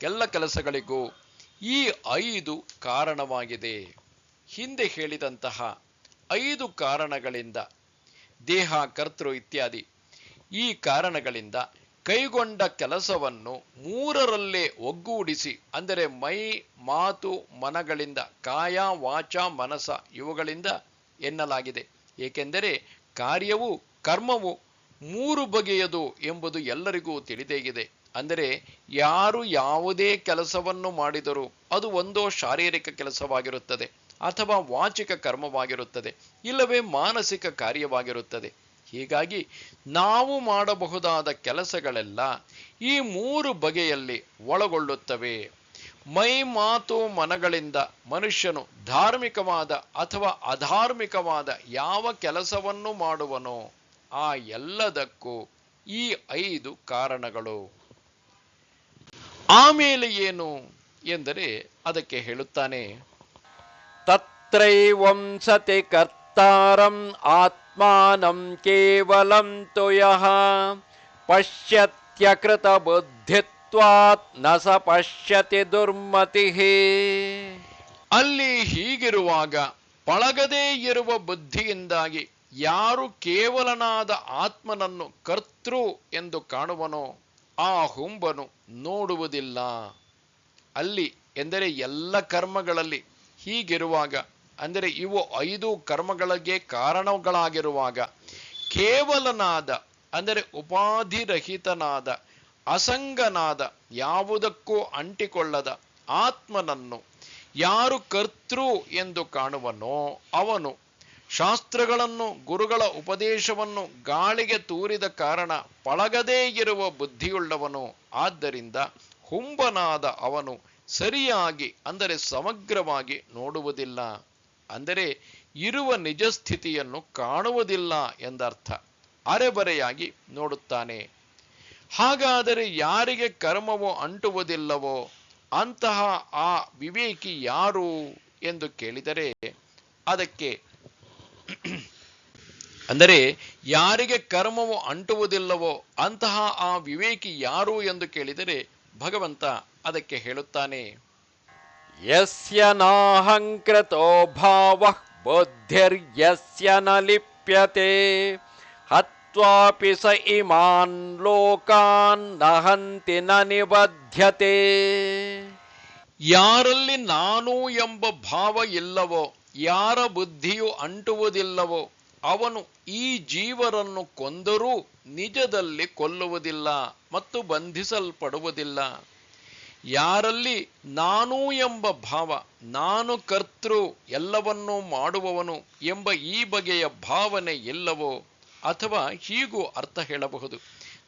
ಎಲ್ಲ ಕೆಲಸಗಳಿಗೂ ಈ 5 ಕಾರಣವಾಗಿದೆ. ಹಿಂದೆ ಹೇಳಿದಂತಹ 5 ಕಾರಣಗಳಿಂದ, ದೇಹ, ಕರ್ತೃ ಇತ್ಯಾದಿ ಈ ಕಾರಣಗಳಿಂದ ಕೈಗೊಂಡ ಕೆಲಸವನ್ನು 3ರಲ್ಲೇ ಒಗ್ಗೂಡಿಸಿ, ಅಂದರೆ ಮೈ, ಮಾತು, ಮನಗಳಿಂದ, ಕಾಯ, ವಾಚ, ಮನಸ ಇವುಗಳಿಂದ ಎನ್ನಲಾಗಿದೆ. ಏಕೆಂದರೆ ಕಾರ್ಯವು, ಕರ್ಮವು 3 ಬಗೆಯದು ಎಂಬುದು ಎಲ್ಲರಿಗೂ ತಿಳಿದೇಗಿದೆ. ಅಂದರೆ ಯಾರು ಯಾವುದೇ ಕೆಲಸವನ್ನು ಮಾಡಿದರೂ ಅದು ಒಂದೋ ಶಾರೀರಿಕ ಕೆಲಸವಾಗಿರುತ್ತದೆ, ಅಥವಾ ವಾಚಿಕ ಕರ್ಮವಾಗಿರುತ್ತದೆ, ಇಲ್ಲವೇ ಮಾನಸಿಕ ಕಾರ್ಯವಾಗಿರುತ್ತದೆ. ಹೀಗಾಗಿ ನಾವು ಮಾಡಬಹುದಾದ ಕೆಲಸಗಳೆಲ್ಲ ಈ 3 ಬಗೆಯಲ್ಲಿ ಒಳಗೊಳ್ಳುತ್ತವೆ. ಮೈ, ಮಾತು, ಮನಗಳಿಂದ ಮನುಷ್ಯನು ಧಾರ್ಮಿಕವಾದ ಅಥವಾ ಅಧಾರ್ಮಿಕವಾದ ಯಾವ ಕೆಲಸವನ್ನು ಮಾಡುವನೋ ಆ ಎಲ್ಲದಕ್ಕೂ ಈ 5 ಕಾರಣಗಳು. ಆಮೇಲೆ ಏನು ಎಂದರೆ ಅದಕ್ಕೆ ಹೇಳುತ್ತಾನೆ, ತತ್ರೈವಂ ಸತಿ ಕರ್ತಾರಂ ಆತ್ಮಾನಂ ಕೇವಲಂ ತು ಯಃ ಪಶ್ಯತ್ಯಕೃತ ಬುದ್ಧಿತ್ವಾತ್ ನ ಸ ಪಶ್ಯತಿ ದುರ್ಮತಿಃ. ಅಲ್ಲಿ ಹೀಗಿರುವಾಗ ಪಳಗದೇ ಇರುವ ಬುದ್ಧಿಯಿಂದಾಗಿ ಯಾರು ಕೇವಲನಾದ ಆತ್ಮನನ್ನು ಕರ್ತೃ ಎಂದು ಕಾಣುವನೋ ಆ ಹುಂಬನು ನೋಡುವುದಿಲ್ಲ. ಅಲ್ಲಿ ಎಂದರೆ ಎಲ್ಲ ಕರ್ಮಗಳಲ್ಲಿ ಹೀಗಿರುವಾಗ, ಅಂದರೆ ಇವು 5 ಕರ್ಮಗಳಿಗೆ ಕಾರಣಗಳಾಗಿರುವಾಗ ಕೇವಲನಾದ, ಅಂದರೆ ಉಪಾಧಿರಹಿತನಾದ, ಅಸಂಗನಾದ, ಯಾವುದಕ್ಕೂ ಅಂಟಿಕೊಳ್ಳದ ಆತ್ಮನನ್ನು ಯಾರು ಕರ್ತೃ ಎಂದು ಕಾಣುವನೋ ಅವನು ಶಾಸ್ತ್ರಗಳನ್ನು, ಗುರುಗಳ ಉಪದೇಶವನ್ನು ಗಾಳಿಗೆ ತೂರಿದ ಕಾರಣ ಪಳಗದೇ ಇರುವ ಬುದ್ಧಿಯುಳ್ಳವನು. ಆದ್ದರಿಂದ ಹುಂಬನಾದ ಅವನು ಸರಿಯಾಗಿ, ಅಂದರೆ ಸಮಗ್ರವಾಗಿ ನೋಡುವುದಿಲ್ಲ, ಅಂದರೆ ಇರುವ ನಿಜ ಸ್ಥಿತಿಯನ್ನು ಕಾಣುವುದಿಲ್ಲ ಎಂದರ್ಥ. ಅರೆಬರೆಯಾಗಿ ನೋಡುತ್ತಾನೆ. ಹಾಗಾದರೆ ಯಾರಿಗೆ ಕರ್ಮವು ಅಂಟುವುದಿಲ್ಲವೋ ಅಂತಹ ಆ ವಿವೇಕಿ ಯಾರು ಎಂದು ಕೇಳಿದರೆ ಅದಕ್ಕೆ, ಅಂದರೆ ಯಾರಿಗೆ ಕರ್ಮವು ಅಂಟುವುದಿಲ್ಲವೋ ಅಂತಹ ಆ ವಿವೇಕಿ ಯಾರು ಎಂದು ಕೇಳಿದರೆ ಭಗವಂತ ಅದಕ್ಕೆ ಹೇಳುತ್ತಾನೆ, ಯಸ್ಯ ನಾಹಂಕೃತೋ ಭಾವಃ ಬುದ್ಧಿರ್ಯಸ್ಯ ನ ಲಿಪ್ಯತೆ ಹತ್ವಾಪಿ ಸ ಇಮಾನ್ ಲೋಕಾನ್ ನ ಹಂತಿ ನ ನಿಬಧ್ಯತೆ. ಯಾರಲ್ಲಿ ನಾನು ಎಂಬ ಭಾವ ಇಲ್ಲವೋ, ಯಾರ ಬುದ್ಧಿಯು ಅಂಟುವುದಿಲ್ಲವೋ ಅವನು ಈ ಜೀವರನ್ನು ಕೊಂದರೂ ನಿಜದಲ್ಲಿ ಕೊಲ್ಲುವುದಿಲ್ಲ ಮತ್ತು ಬಂಧಿಸಲ್ಪಡುವುದಿಲ್ಲ. ಯಾರಲ್ಲಿ ನಾನು ಎಂಬ ಭಾವ, ನಾನು ಕರ್ತೃ ಎಲ್ಲವನ್ನೂ ಮಾಡುವವನು ಎಂಬ ಈ ಬಗೆಯ ಭಾವನೆ ಇಲ್ಲವೋ, ಅಥವಾ ಹೀಗೂ ಅರ್ಥ ಹೇಳಬಹುದು,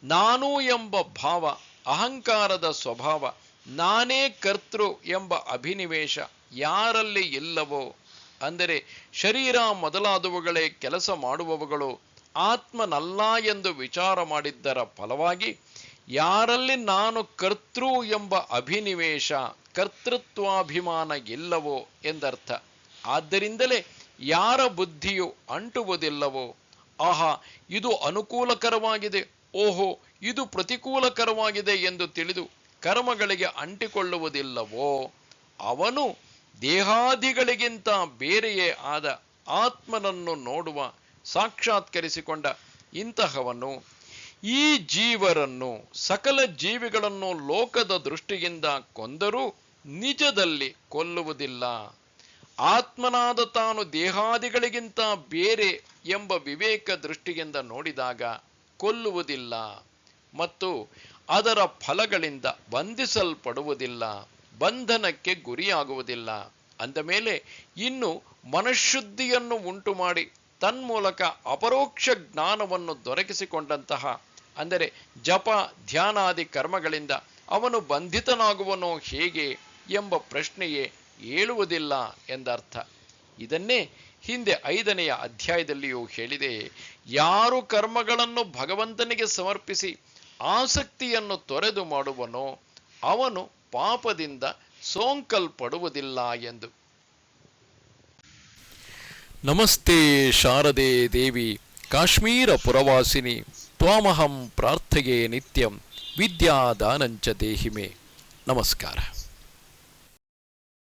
ನಾನು ಎಂಬ ಭಾವ ಅಹಂಕಾರದ ಸ್ವಭಾವ, ನಾನೇ ಕರ್ತೃ ಎಂಬ ಅಭಿನಿವೇಶ ಯಾರಲ್ಲಿ ಇಲ್ಲವೋ, ಅಂದರೆ ಶರೀರ ಮೊದಲಾದವುಗಳೇ ಕೆಲಸ ಮಾಡುವವುಗಳು, ಆತ್ಮನಲ್ಲ ಎಂದು ವಿಚಾರ ಮಾಡಿದ್ದರ ಫಲವಾಗಿ ಯಾರಲ್ಲಿ ನಾನು ಕರ್ತೃ ಎಂಬ ಅಭಿನಿವೇಶ, ಕರ್ತೃತ್ವಾಭಿಮಾನ ಇಲ್ಲವೋ ಎಂದರ್ಥ. ಆದ್ದರಿಂದಲೇ ಯಾರ ಬುದ್ಧಿಯು ಅಂಟುವುದಿಲ್ಲವೋ, ಆಹಾ ಇದು ಅನುಕೂಲಕರವಾಗಿದೆ, ಓಹೋ ಇದು ಪ್ರತಿಕೂಲಕರವಾಗಿದೆ ಎಂದು ತಿಳಿದು ಕರ್ಮಗಳಿಗೆ ಅಂಟಿಕೊಳ್ಳುವುದಿಲ್ಲವೋ, ಅವನು ದೇಹಾದಿಗಳಿಗಿಂತ ಬೇರೆಯೇ ಆದ ಆತ್ಮನನ್ನು ನೋಡುವ, ಸಾಕ್ಷಾತ್ಕರಿಸಿಕೊಂಡ ಇಂತಹವನು ಈ ಜೀವರನ್ನು, ಸಕಲ ಜೀವಿಗಳನ್ನು ಲೋಕದ ದೃಷ್ಟಿಯಿಂದ ಕೊಂದರೂ ನಿಜದಲ್ಲಿ ಕೊಲ್ಲುವುದಿಲ್ಲ. ಆತ್ಮನಾದ ತಾನು ದೇಹಾದಿಗಳಿಗಿಂತ ಬೇರೆ ಎಂಬ ವಿವೇಕ ದೃಷ್ಟಿಯಿಂದ ನೋಡಿದಾಗ ಕೊಲ್ಲುವುದಿಲ್ಲ ಮತ್ತು ಅದರ ಫಲಗಳಿಂದ ಬಂಧಿಸಲ್ಪಡುವುದಿಲ್ಲ, ಬಂಧನಕ್ಕೆ ಗುರಿಯಾಗುವುದಿಲ್ಲ. ಅಂದಮೇಲೆ ಇನ್ನು ಮನಃಶುದ್ಧಿಯನ್ನು ಉಂಟು ಮಾಡಿ ತನ್ಮೂಲಕ ಅಪರೋಕ್ಷ ಜ್ಞಾನವನ್ನು ದೊರಕಿಸಿಕೊಂಡಂತಹ, ಅಂದರೆ ಜಪ ಧ್ಯಾನಾದಿ ಕರ್ಮಗಳಿಂದ ಅವನು ಬಂಧಿತನಾಗುವನೋ ಹೇಗೆ ಎಂಬ ಪ್ರಶ್ನೆಯೇ ಏಳುವುದಿಲ್ಲ ಎಂದರ್ಥ. ಇದನ್ನೇ ಹಿಂದೆ 5ನೆಯ ಅಧ್ಯಾಯದಲ್ಲಿಯೂ ಹೇಳಿದೆ. ಯಾರು ಕರ್ಮಗಳನ್ನು ಭಗವಂತನಿಗೆ ಸಮರ್ಪಿಸಿ ಆಸಕ್ತಿಯನ್ನು ತೊರೆದು ಮಾಡುವನೋ ಅವನು ಪಾಪದಿಂದ ಸೋಂಕಲ್ಪಡುವುದಿಲ್ಲ ಎಂದು. ನಮಸ್ತೆ ಶಾರದೆ ದೇವಿ ಕಾಶ್ಮೀರ ಪುರವಾಸಿನಿ ತ್ವಾಮಹಂ ಪ್ರಾರ್ಥಯೇ ನಿತ್ಯಂ ವಿದ್ಯಾದಾನಂಚ ದೇಹಿಮೆ. ನಮಸ್ಕಾರ.